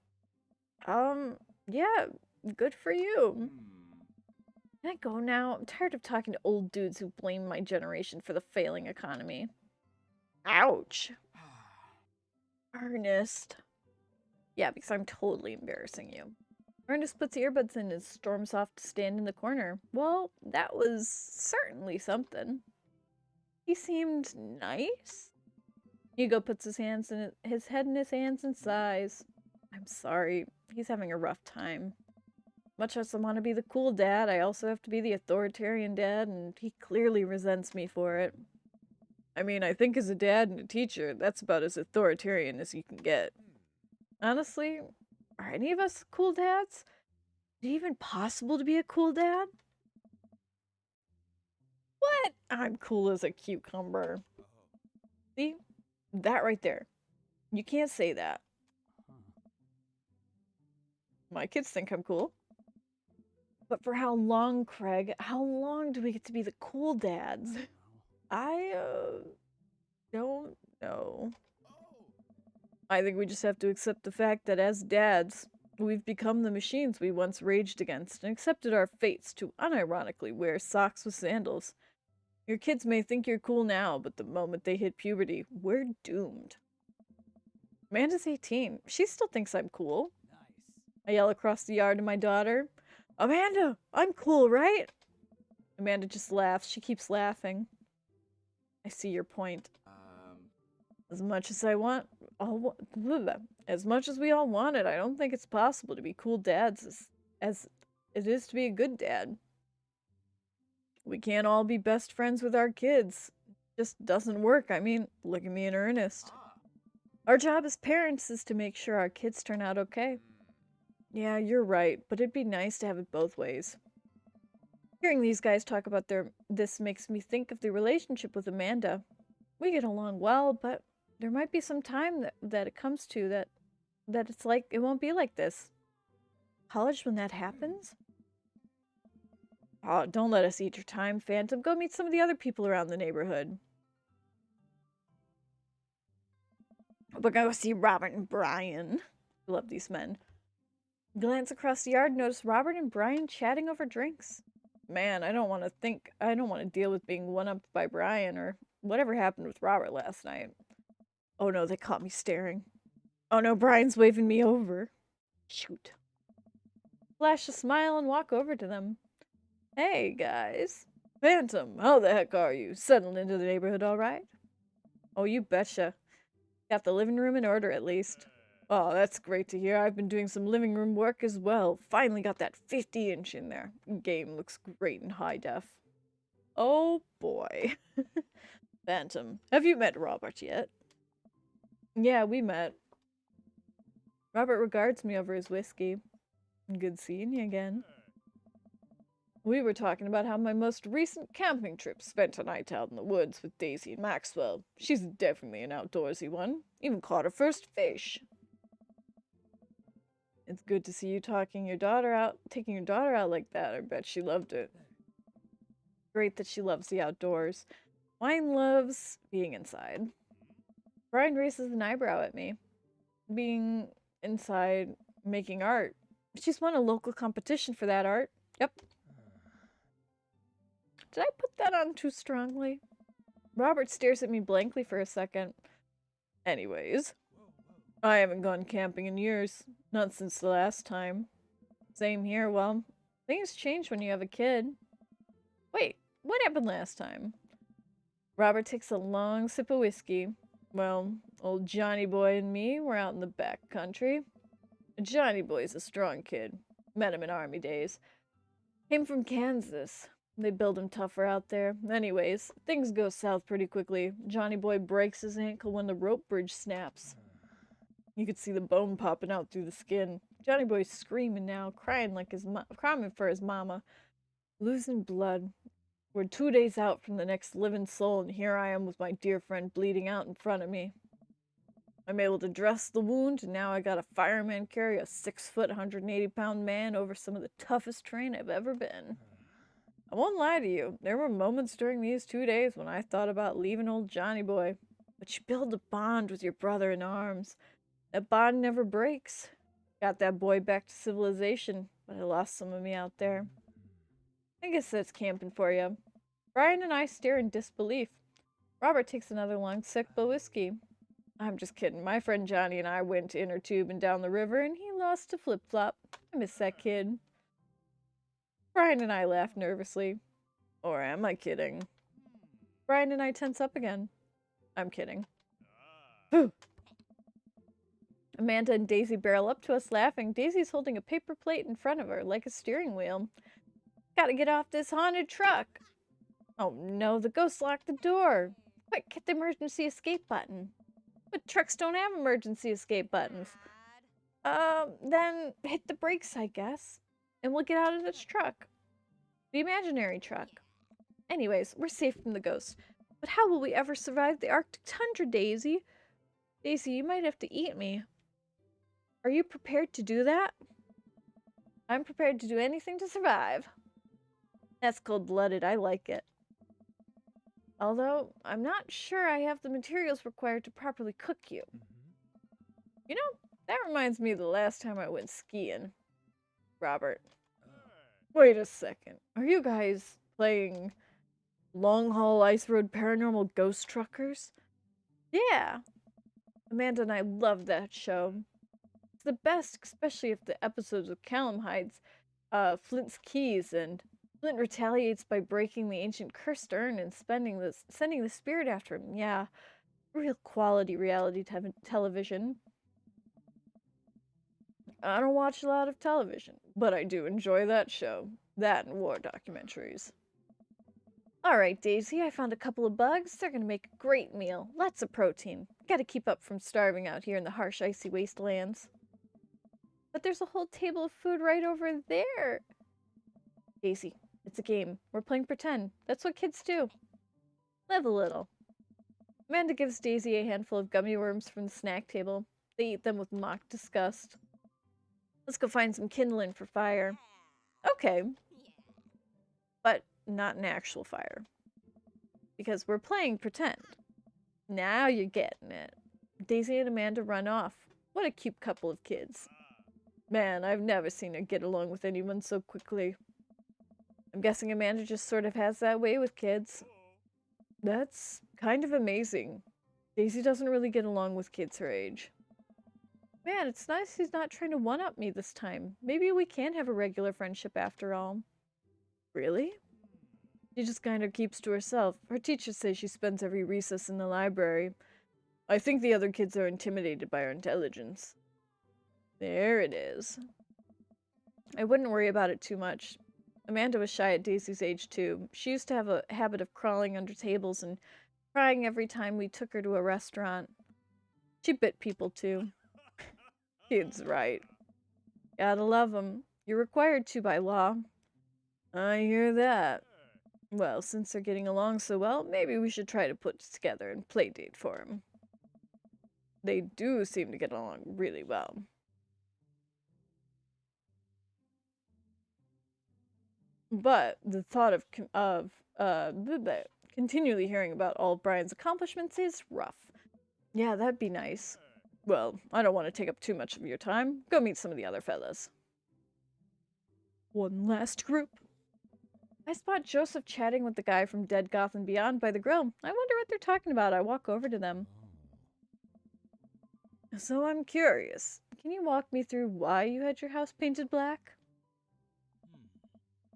Yeah, good for you. Can I go now? I'm tired of talking to old dudes who blame my generation for the failing economy. Ouch. Ernest. Yeah, because I'm totally embarrassing you. Ernest puts earbuds in and storms off to stand in the corner. Well, that was certainly something. He seemed nice. Hugo puts his head in his hands and sighs. I'm sorry, he's having a rough time. Much as I want to be the cool dad, I also have to be the authoritarian dad, and he clearly resents me for it. I mean, I think as a dad and a teacher, that's about as authoritarian as you can get. Honestly, are any of us cool dads? Is it even possible to be a cool dad? What? I'm cool as a cucumber. See? That right there. You can't say that. My kids think I'm cool. But for how long, Craig? How long do we get to be the cool dads? I, don't know. I think we just have to accept the fact that as dads, we've become the machines we once raged against and accepted our fates to unironically wear socks with sandals. Your kids may think you're cool now, but the moment they hit puberty, we're doomed. Amanda's 18. She still thinks I'm cool. I yell across the yard to my daughter, Amanda, I'm cool, right? Amanda just laughs. She keeps laughing. I see your point. As much as I want, as much as we all want it, I don't think it's possible to be cool dads as it is to be a good dad. We can't all be best friends with our kids. It just doesn't work. I mean, look at me and Ernest. Our job as parents is to make sure our kids turn out okay. Yeah, you're right, but it'd be nice to have it both ways. Hearing these guys talk about this makes me think of the relationship with Amanda. We get along well, but there might be some time that it comes to that it's like it won't be like this. College when that happens? Oh, don't let us eat your time, Phantom. Go meet some of the other people around the neighborhood. We're gonna go see Robert and Brian. I love these men. Glance across the yard, notice Robert and Brian chatting over drinks. Man, I don't want to deal with being one-upped by Brian or whatever happened with Robert last night. Oh no, they caught me staring. Oh no, Brian's waving me over. Shoot. Flash a smile and walk over to them. Hey, guys. Phantom, how the heck are you? Settled into the neighborhood all right? Oh, you betcha. Got the living room in order, at least. Oh, that's great to hear. I've been doing some living room work as well. Finally got that 50-inch in there. Game looks great in high def. Oh, boy. Phantom, have you met Robert yet? Yeah, we met. Robert regards me over his whiskey. Good seeing you again. We were talking about how my most recent camping trip spent a night out in the woods with Daisy and Maxwell. She's definitely an outdoorsy one. Even caught her first fish. It's good to see you taking your daughter out like that. I bet she loved it. Great that she loves the outdoors. Mine loves being inside. Brian raises an eyebrow at me. Being inside, making art. She's won a local competition for that art. Yep. Did I put that on too strongly? Robert stares at me blankly for a second. Anyways, I haven't gone camping in years. Not since the last time. Same here. Well, things change when you have a kid. Wait, what happened last time? Robert takes a long sip of whiskey. Well, old Johnny Boy and me were out in the back country. Johnny Boy's a strong kid. Met him in army days. Came from Kansas. They build him tougher out there. Anyways, things go south pretty quickly. Johnny Boy breaks his ankle when the rope bridge snaps. You could see the bone popping out through the skin. Johnny Boy's screaming now, crying for his mama. Losing blood. We're 2 days out from the next living soul, and here I am with my dear friend bleeding out in front of me. I'm able to dress the wound, and now I got a fireman carry a 6-foot, 180-pound man over some of the toughest terrain I've ever been. I won't lie to you, there were moments during these 2 days when I thought about leaving old Johnny Boy. But you build a bond with your brother in arms. That bond never breaks. Got that boy back to civilization, but I lost some of me out there. I guess that's camping for you. Brian and I stare in disbelief. Robert takes another long sip of whiskey. I'm just kidding. My friend Johnny and I went to Inner Tube and down the river, and he lost a flip-flop. I miss that kid. Brian and I laughed nervously. Or am I kidding? Brian and I tense up again. I'm kidding. Whew. Amanda and Daisy barrel up to us laughing. Daisy's holding a paper plate in front of her, like a steering wheel. Gotta get off this haunted truck. Oh no, the ghost locked the door. Quick, hit the emergency escape button. But trucks don't have emergency escape buttons. Then hit the brakes, I guess. And we'll get out of this truck. The imaginary truck. Anyways, we're safe from the ghost. But how will we ever survive the Arctic tundra, Daisy? Daisy, you might have to eat me. Are you prepared to do that? I'm prepared to do anything to survive. That's cold-blooded. I like it. Although, I'm not sure I have the materials required to properly cook you. You know, that reminds me of the last time I went skiing. Robert. Wait a second. Are you guys playing Long Haul Ice Road Paranormal Ghost Truckers? Yeah. Amanda and I love that show. It's the best, especially if the episodes with Callum hides Flint's keys and Flint retaliates by breaking the ancient cursed urn and sending the spirit after him. Yeah, real quality reality television. I don't watch a lot of television, but I do enjoy that show. That and war documentaries. Alright, Daisy, I found a couple of bugs. They're gonna make a great meal. Lots of protein. Gotta keep up from starving out here in the harsh, icy wastelands. But there's a whole table of food right over there. Daisy, it's a game. We're playing pretend. That's what kids do. Live a little. Amanda gives Daisy a handful of gummy worms from the snack table. They eat them with mock disgust. Let's go find some kindling for fire. Okay. But not an actual fire. Because we're playing pretend. Now you're getting it. Daisy and Amanda run off. What a cute couple of kids. Man, I've never seen her get along with anyone so quickly. I'm guessing Amanda just sort of has that way with kids. That's kind of amazing. Daisy doesn't really get along with kids her age. Man, it's nice he's not trying to one-up me this time. Maybe we can have a regular friendship after all. Really? She just kind of keeps to herself. Her teachers say she spends every recess in the library. I think the other kids are intimidated by her intelligence. There it is. I wouldn't worry about it too much. Amanda was shy at Daisy's age too. She used to have a habit of crawling under tables and crying every time we took her to a restaurant. She bit people too. Kid's right. Gotta love 'em. You're required to by law. I hear that. Well, since they're getting along so well, maybe we should try to put together a play date for them. They do seem to get along really well. But the thought of continually hearing about all of Brian's accomplishments is rough. Yeah, that'd be nice. Well, I don't want to take up too much of your time. Go meet some of the other fellas. One last group. I spot Joseph chatting with the guy from Dead Goth and Beyond by the grill. I wonder what they're talking about. I walk over to them. So I'm curious. Can you walk me through why you had your house painted black?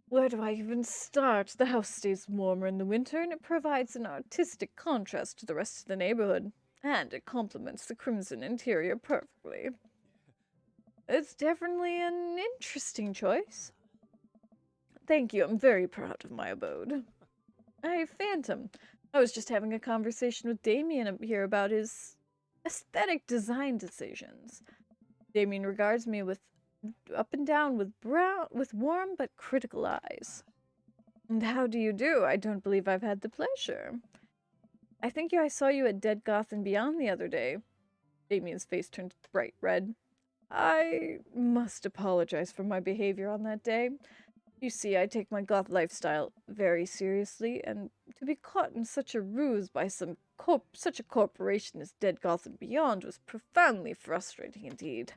Where do I even start? The house stays warmer in the winter, and it provides an artistic contrast to the rest of the neighborhood. And it complements the crimson interior perfectly. It's definitely an interesting choice. Thank you, I'm very proud of my abode. Hey, Phantom. I was just having a conversation with Damien here about his aesthetic design decisions. Damien regards me with up and down with warm but critical eyes. And how do you do? I don't believe I've had the pleasure. I think I saw you at Dead Goth and Beyond the other day. Damien's face turned bright red. I must apologize for my behavior on that day. You see, I take my goth lifestyle very seriously, and to be caught in such a ruse by such a corporation as Dead Goth and Beyond was profoundly frustrating indeed.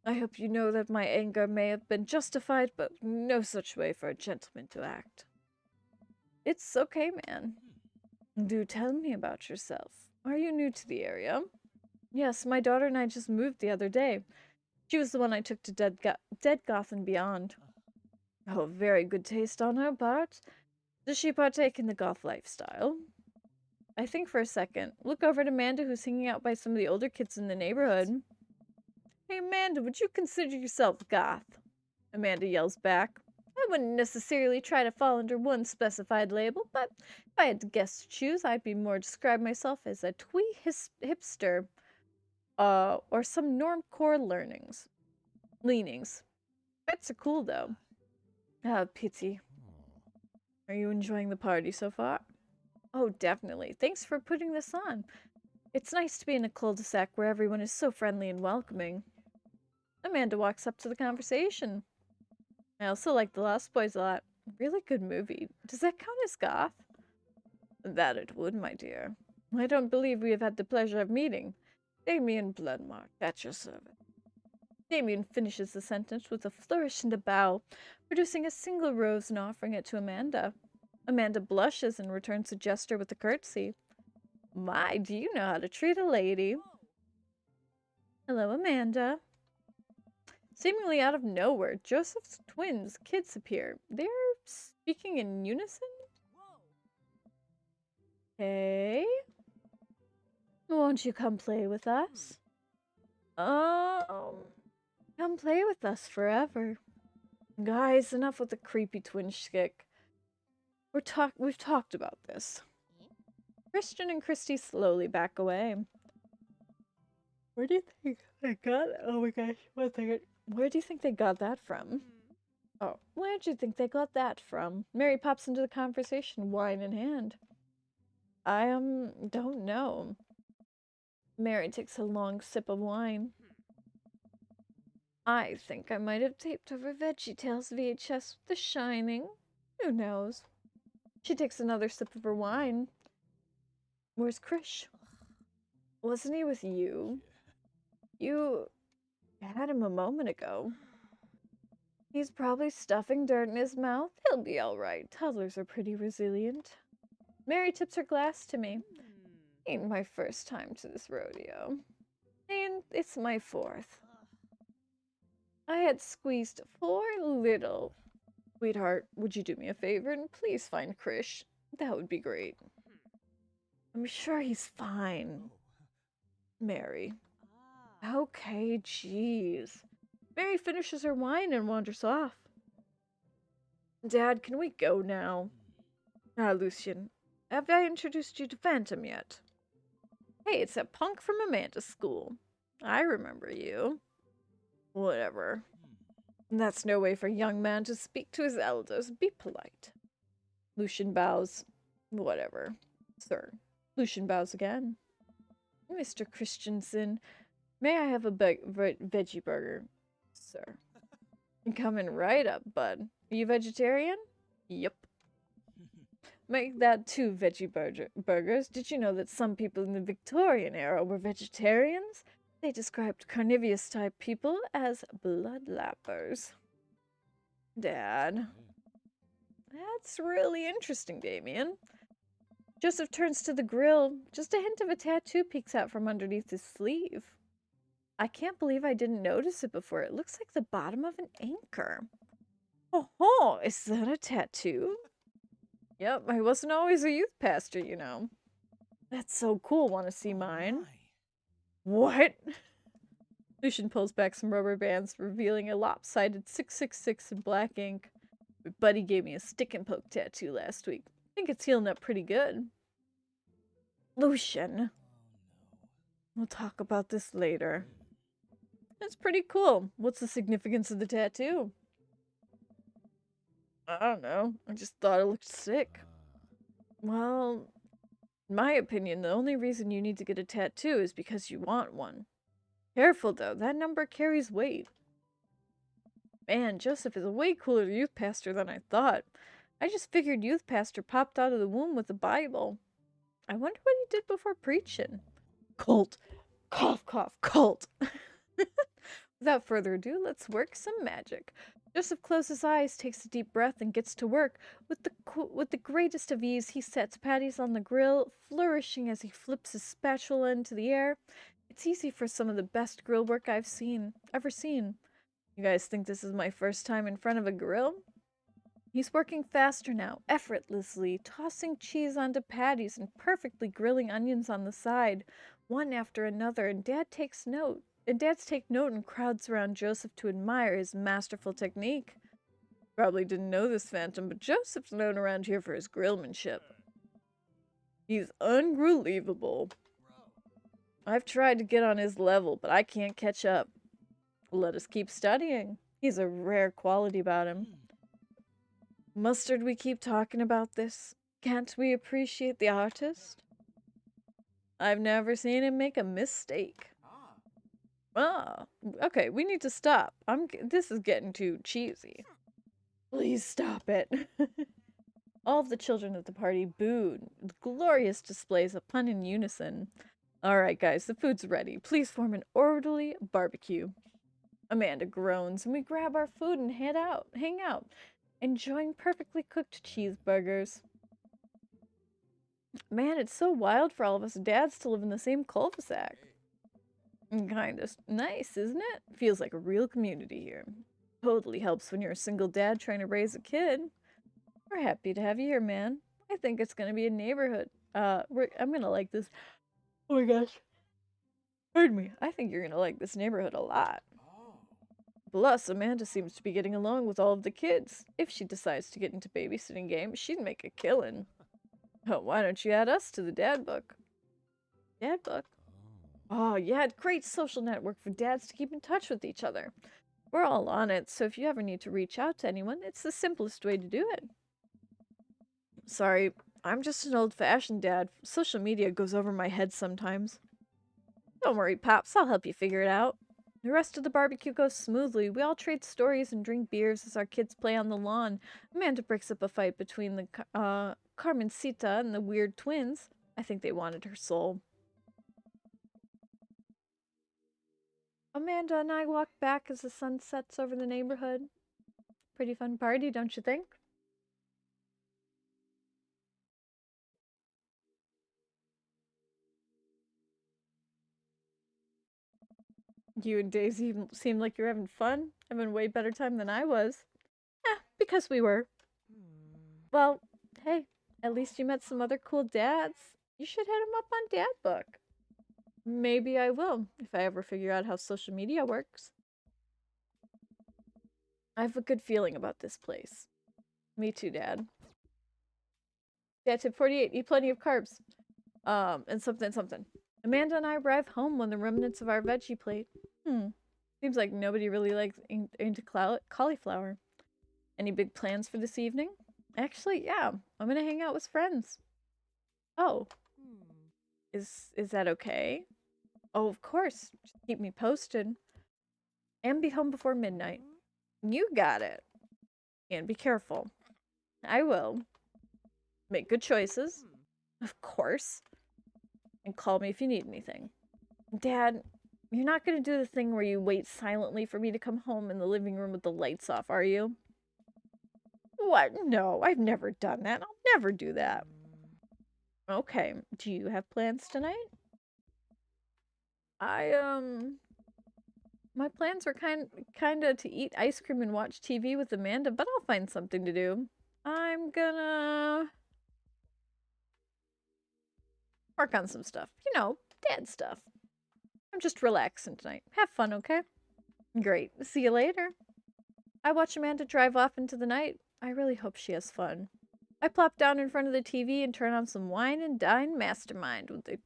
I hope you know that my anger may have been justified, but no such way for a gentleman to act. It's okay, man. Do tell me about yourself. Are you new to the area? Yes, my daughter and I just moved the other day. She was the one I took to Dead Goth and Beyond. Oh, very good taste on her part. Does she partake in the goth lifestyle? I think for a second. Look over at Amanda, who's hanging out by some of the older kids in the neighborhood. Hey, Amanda, would you consider yourself goth? Amanda yells back. I wouldn't necessarily try to fall under one specified label, but if I had to guess to choose, I'd be more describe myself as a twee hipster, or some normcore leanings. Pets are cool though. Ah, pity. Are you enjoying the party so far? Oh, definitely. Thanks for putting this on. It's nice to be in a cul-de-sac where everyone is so friendly and welcoming. Amanda walks up to the conversation. I also like The Lost Boys a lot. Really good movie. Does that count as goth? That it would, my dear. I don't believe we have had the pleasure of meeting. Damien Bloodmark, at your service. Damien finishes the sentence with a flourish and a bow, producing a single rose and offering it to Amanda. Amanda blushes and returns the gesture with a curtsy. My, do you know how to treat a lady? Hello, Amanda. Seemingly out of nowhere, Joseph's twins, kids, appear. They're speaking in unison? Hey? Won't you come play with us? Come play with us forever. Guys, enough with the creepy twin shtick. We've talked about this. Christian and Christy slowly back away. Where do you think they got? Oh my gosh, one second. Where do you think they got that from? Oh, where do you think they got that from? Mary pops into the conversation, wine in hand. I don't know. Mary takes a long sip of wine. I think I might have taped over VeggieTales VHS with The Shining. Who knows? She takes another sip of her wine. Where's Krish? Wasn't he with you? You had him a moment ago. He's probably stuffing dirt in his mouth. He'll be all right. Toddlers are pretty resilient. Mary tips her glass to me. Ain't my first time to this rodeo. And it's my fourth. I had squeezed 4 little. Sweetheart, would you do me a favor and please find Krish? That would be great. I'm sure he's fine. Mary. Okay, jeez. Mary finishes her wine and wanders off. Dad, can we go now? Ah, Lucian, have I introduced you to Phantom yet? Hey, it's that punk from Amanda's school. I remember you. Whatever. That's no way for a young man to speak to his elders. Be polite. Lucian bows. Whatever. Sir. Lucian bows again. Mr. Christensen, may I have a veggie burger? Sir. Coming right up, bud. Are you vegetarian? Yep. Make that 2 veggie burgers. Did you know that some people in the Victorian era were vegetarians? They described carnivorous type people as bloodlappers. Dad. That's really interesting, Damien. Joseph turns to the grill. Just a hint of a tattoo peeks out from underneath his sleeve. I can't believe I didn't notice it before. It looks like the bottom of an anchor. Oh, is that a tattoo? Yep, I wasn't always a youth pastor, you know. That's so cool. Want to see mine? What? Lucian pulls back some rubber bands, revealing a lopsided 666 in black ink. My buddy gave me a stick and poke tattoo last week. I think it's healing up pretty good. Lucian. We'll talk about this later. That's pretty cool. What's the significance of the tattoo? I don't know. I just thought it looked sick. Well, in my opinion, the only reason you need to get a tattoo is because you want one. Careful though, that number carries weight. Man, Joseph is a way cooler youth pastor than I thought. I just figured youth pastor popped out of the womb with the Bible. I wonder what he did before preaching. Cult. Cough, cough, cult. Without further ado, let's work some magic. Joseph closes his eyes, takes a deep breath, and gets to work. With the greatest of ease, he sets patties on the grill, flourishing as he flips his spatula into the air. It's easy for some of the best grill work I've ever seen. You guys think this is my first time in front of a grill? He's working faster now, effortlessly, tossing cheese onto patties and perfectly grilling onions on the side, one after another, and Dads take note and crowds around Joseph to admire his masterful technique. Probably didn't know this, Phantom, but Joseph's known around here for his grillmanship. He's unbelievable. I've tried to get on his level, but I can't catch up. Let us keep studying. He's a rare quality about him. Mustard, we keep talking about this. Can't we appreciate the artist? I've never seen him make a mistake. Ah, okay, we need to stop. This is getting too cheesy. Please stop it. All of the children at the party booed. Glorious displays of pun in unison. Alright, guys, the food's ready. Please form an orderly barbecue. Amanda groans, and we grab our food and hang out, enjoying perfectly cooked cheeseburgers. Man, it's so wild for all of us dads to live in the same cul-de-sac. Kinda nice, isn't it? Feels like a real community here. Totally helps when you're a single dad trying to raise a kid. We're happy to have you here, man. I think it's gonna be a neighborhood. I'm gonna like this. Oh my gosh. Pardon me. I think you're gonna like this neighborhood a lot. Plus, Amanda seems to be getting along with all of the kids. If she decides to get into babysitting game, she'd make a killing. Oh, why don't you add us to the dad book? Dad book? Oh, yeah, great social network for dads to keep in touch with each other. We're all on it, so if you ever need to reach out to anyone, it's the simplest way to do it. Sorry, I'm just an old-fashioned dad. Social media goes over my head sometimes. Don't worry, Pops, I'll help you figure it out. The rest of the barbecue goes smoothly. We all trade stories and drink beers as our kids play on the lawn. Amanda breaks up a fight between the Carmencita and the weird twins. I think they wanted her soul. Amanda and I walk back as the sun sets over the neighborhood. Pretty fun party, don't you think? You and Daisy seem like you're having fun. Having a way better time than I was. Because we were. Well, hey, at least you met some other cool dads. You should hit them up on Dad Book. Maybe I will, if I ever figure out how social media works. I have a good feeling about this place. Me too, Dad. Yeah, tip 48, eat plenty of carbs. And something. Amanda and I arrive home on the remnants of our veggie plate. Seems like nobody really likes into cauliflower. Any big plans for this evening? Actually, yeah. I'm gonna hang out with friends. Oh. Is that okay? Oh, of course. Just keep me posted. And be home before midnight. You got it. And be careful. I will. Make good choices. Of course. And call me if you need anything. Dad, you're not gonna do the thing where you wait silently for me to come home in the living room with the lights off, are you? What? No, I've never done that. I'll never do that. Okay, do you have plans tonight? My plans were kinda to eat ice cream and watch TV with Amanda, but I'll find something to do. I'm gonna work on some stuff. You know, dad stuff. I'm just relaxing tonight. Have fun, okay? Great. See you later. I watch Amanda drive off into the night. I really hope she has fun. I plop down in front of the TV and turn on some Wine and Dine Mastermind with the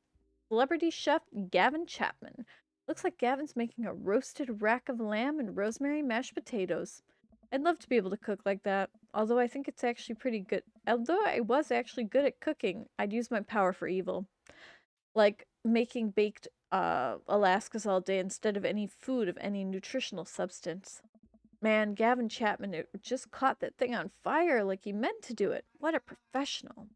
celebrity chef Gavin Chapman. Looks like Gavin's making a roasted rack of lamb and rosemary mashed potatoes. I'd love to be able to cook like that, although I think it's actually pretty good. Although I was actually good at cooking, I'd use my power for evil. Like making baked Alaskas all day instead of any food of any nutritional substance. Man, Gavin Chapman just caught that thing on fire like he meant to do it. What a professional.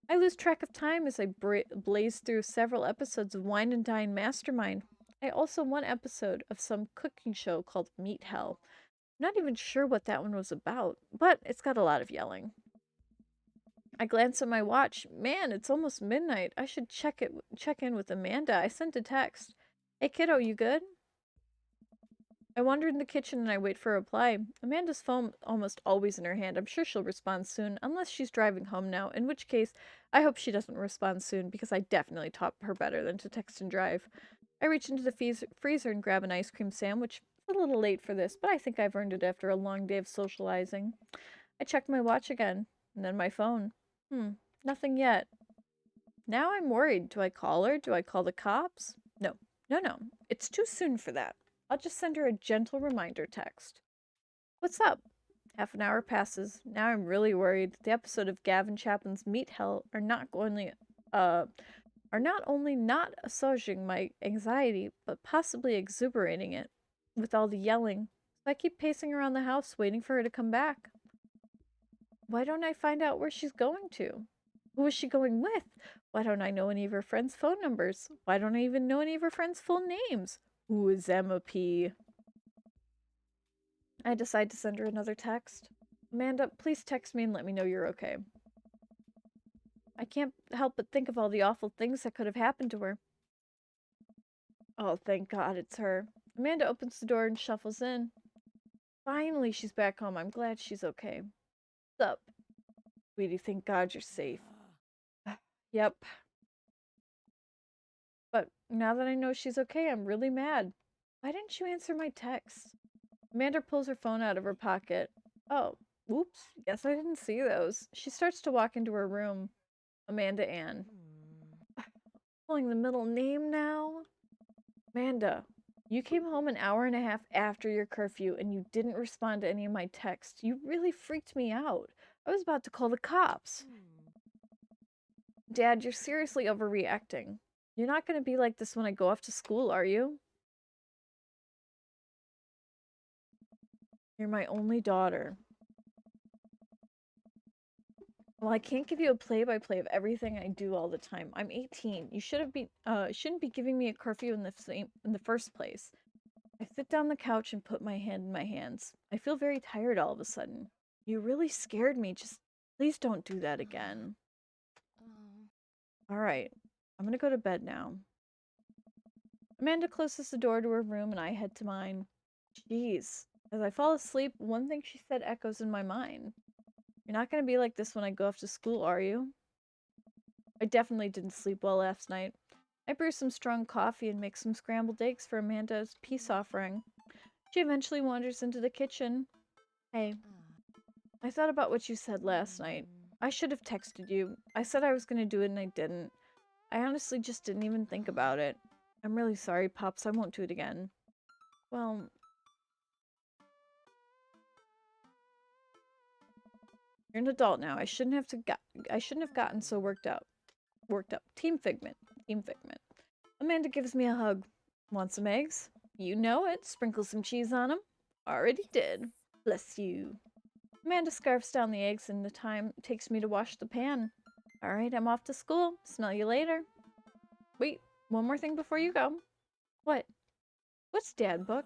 I lose track of time as I blaze through several episodes of Wine and Dine Mastermind. I also one episode of some cooking show called Meat Hell. I'm not even sure what that one was about, but it's got a lot of yelling. I glance at my watch. Man, it's almost midnight. I should check in with Amanda. I sent a text. Hey kiddo, you good? I wander in the kitchen and I wait for a reply. Amanda's phone almost always in her hand. I'm sure she'll respond soon, unless she's driving home now, in which case, I hope she doesn't respond soon, because I definitely taught her better than to text and drive. I reach into the freezer and grab an ice cream sandwich. It's a little late for this, but I think I've earned it after a long day of socializing. I check my watch again, and then my phone. Nothing yet. Now I'm worried. Do I call her? Do I call the cops? No, no. It's too soon for that. I'll just send her a gentle reminder text. What's up? Half an hour passes. Now I'm really worried. The episode of Gavin Chaplin's Meat Hell are not only not assuaging my anxiety, but possibly exuberating it with all the yelling. So I keep pacing around the house waiting for her to come back. Why don't I find out where she's going to? Who is she going with? Why don't I know any of her friends' phone numbers? Why don't I even know any of her friends' full names? Who is Emma P? I decide to send her another text. Amanda, please text me and let me know you're okay. I can't help but think of all the awful things that could have happened to her. Oh, thank God it's her. Amanda opens the door and shuffles in. Finally, she's back home. I'm glad she's okay. What's up? Sweetie, thank God you're safe. Yep. But now that I know she's okay, I'm really mad. Why didn't you answer my text? Amanda pulls her phone out of her pocket. Oh, oops. Guess I didn't see those. She starts to walk into her room. Amanda Ann. Pulling the middle name now? Amanda, you came home an hour and a half after your curfew and you didn't respond to any of my texts. You really freaked me out. I was about to call the cops. Dad, you're seriously overreacting. You're not going to be like this when I go off to school, are you? You're my only daughter. Well, I can't give you a play-by-play of everything I do all the time. I'm 18. You shouldn't be giving me a curfew in the first place. I sit down the couch and put my hand in my hands. I feel very tired all of a sudden. You really scared me. Just please don't do that again. All right. I'm going to go to bed now. Amanda closes the door to her room and I head to mine. Jeez. As I fall asleep, one thing she said echoes in my mind. You're not going to be like this when I go off to school, are you? I definitely didn't sleep well last night. I brew some strong coffee and make some scrambled eggs for Amanda's peace offering. She eventually wanders into the kitchen. Hey, I thought about what you said last night. I should have texted you. I said I was going to do it and I didn't. I honestly just didn't even think about it. I'm really sorry, Pops. I won't do it again. Well, you're an adult now. I shouldn't have gotten so worked up. Team Figment. Team Figment. Amanda gives me a hug. Want some eggs? You know it. Sprinkle some cheese on them. Already did. Bless you. Amanda scarfs down the eggs and the time it takes me to wash the pan. Alright, I'm off to school. Smell you later. Wait, one more thing before you go. What? What's Dad Book?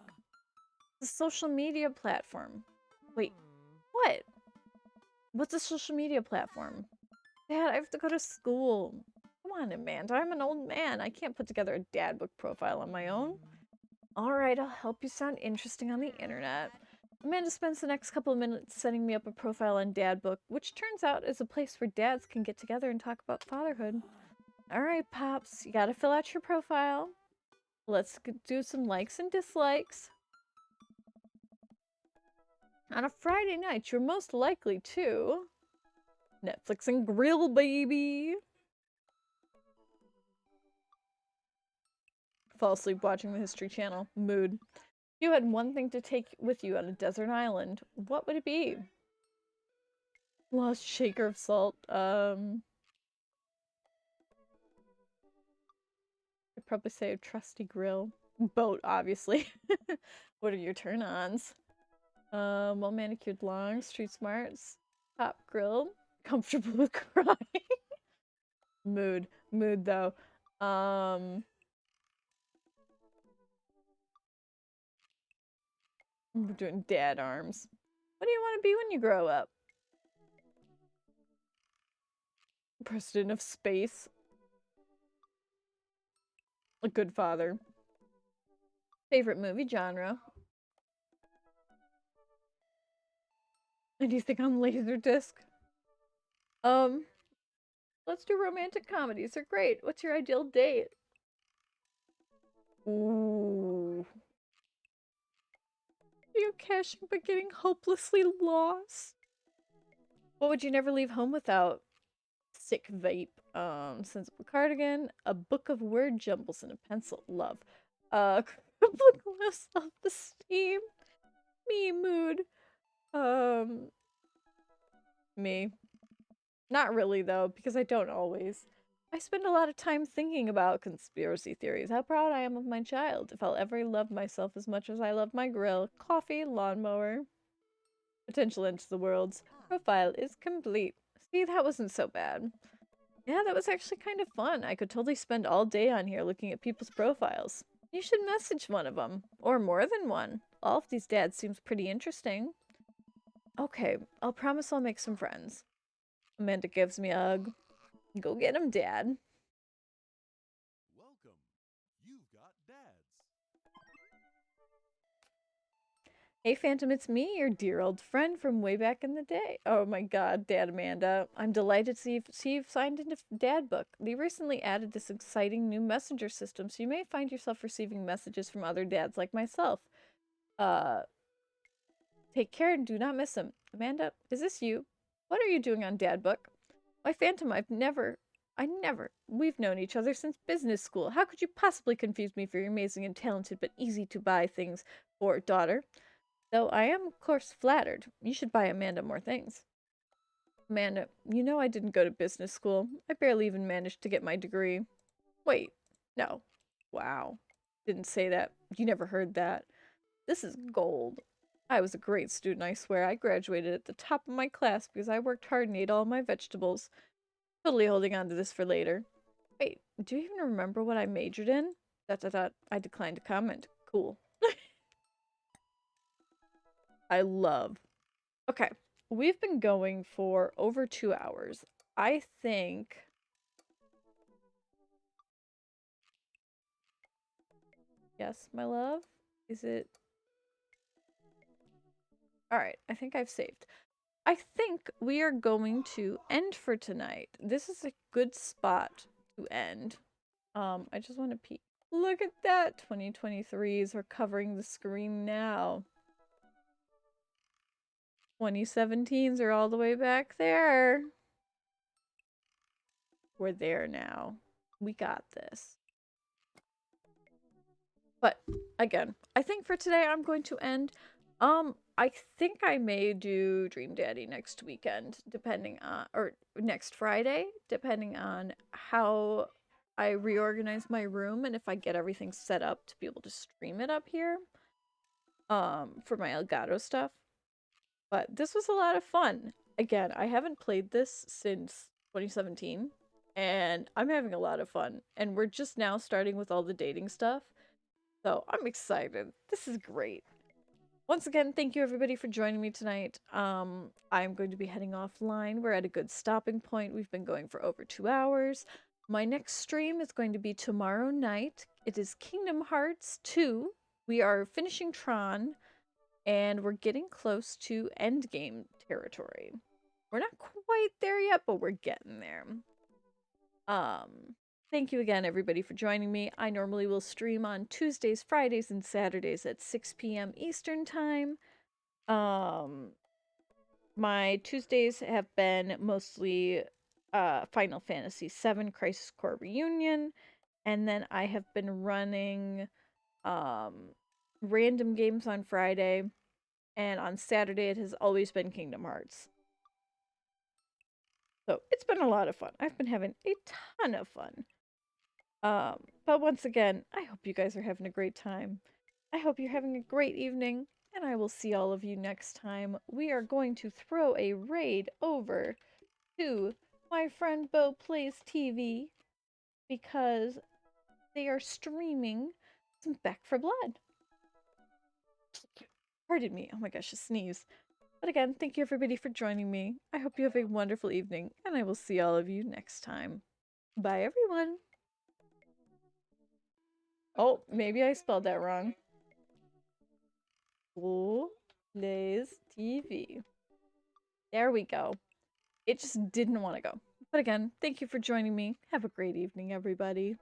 The social media platform. Wait, what? What's a social media platform? Dad, I have to go to school. Come on, Amanda. I'm an old man. I can't put together a Dad Book profile on my own. Alright, I'll help you sound interesting on the internet. Amanda spends the next couple of minutes setting me up a profile on Dad Book, which turns out is a place where dads can get together and talk about fatherhood. Alright, Pops, you gotta fill out your profile. Let's do some likes and dislikes. On a Friday night, you're most likely to Netflix and grill, baby. Fall asleep watching the History Channel. Mood. If you had one thing to take with you on a desert island, what would it be? Lost shaker of salt. I'd probably say a trusty grill. Boat, obviously. What are your turn-ons? Well manicured long, street smarts, top grill, comfortable with crying. Mood. Mood though. We're doing dad arms. What do you want to be when you grow up? President of space. A good father. Favorite movie genre? And do you think I'm Laserdisc? Um, let's do romantic comedies. They're great. What's your ideal date? Ooh. Geocaching but getting hopelessly lost. What would you never leave home without? Sick vape. Sensible cardigan, a book of word jumbles, and a pencil. Love. Book low self-esteem. Me mood. Um, me. Not really though, because I don't always. I spend a lot of time thinking about conspiracy theories. How proud I am of my child. If I'll ever love myself as much as I love my grill, coffee, lawnmower. Potential end to the world's profile is complete. See, that wasn't so bad. Yeah, that was actually kind of fun. I could totally spend all day on here looking at people's profiles. You should message one of them. Or more than one. All of these dads seems pretty interesting. Okay, I'll promise I'll make some friends. Amanda gives me a hug. Go get him, Dad. Welcome. You've got dads. Hey, Phantom, it's me, your dear old friend from way back in the day. Oh my god, Dad Amanda. I'm delighted to see you've signed into Dad Book. They recently added this exciting new messenger system, so you may find yourself receiving messages from other dads like myself. Uh, Take care and do not miss them. Amanda, is this you? What are you doing on Dad Book? Why, Phantom, we've known each other since business school. How could you possibly confuse me for your amazing and talented but easy to buy things for daughter? Though I am, of course, flattered. You should buy Amanda more things. Amanda, you know I didn't go to business school. I barely even managed to get my degree. Wait, no. Wow. Didn't say that. You never heard that. This is gold. I was a great student, I swear. I graduated at the top of my class because I worked hard and ate all my vegetables. Totally holding on to this for later. Wait, do you even remember what I majored in? ... I declined to comment. Cool. I love. Okay, we've been going for over 2 hours. I think... Yes, my love? Is it... Alright, I think I've saved. I think we are going to end for tonight. This is a good spot to end. I just want to peek. Look at that! 2023s are covering the screen now. 2017s are all the way back there. We're there now. We got this. But again, I think for today I'm going to end. I think I may do Dream Daddy next weekend, depending on, or next Friday, depending on how I reorganize my room and if I get everything set up to be able to stream it up here. For my Elgato stuff. But this was a lot of fun. Again, I haven't played this since 2017, and I'm having a lot of fun. And we're just now starting with all the dating stuff. So I'm excited. This is great. Once again, thank you everybody for joining me tonight. I'm going to be heading offline. We're at a good stopping point. We've been going for over 2 hours. My next stream is going to be tomorrow night. It is Kingdom Hearts 2. We are finishing Tron, and we're getting close to endgame territory. We're not quite there yet, but we're getting there. Thank you again, everybody, for joining me. I normally will stream on Tuesdays, Fridays, and Saturdays at 6 p.m. Eastern Time. My Tuesdays have been mostly Final Fantasy VII Crisis Core Reunion, and then I have been running random games on Friday, and on Saturday it has always been Kingdom Hearts. So it's been a lot of fun. I've been having a ton of fun. But once again, I hope you guys are having a great time. I hope you're having a great evening, and I will see all of you next time. We are going to throw a raid over to my friend Bo Plays TV because they are streaming some Back for Blood. Pardon me. Oh my gosh, a sneeze. But again, thank you everybody for joining me. I hope you have a wonderful evening, and I will see all of you next time. Bye, everyone. Oh, maybe I spelled that wrong. Who plays TV? There we go. It just didn't want to go. But again, thank you for joining me. Have a great evening, everybody.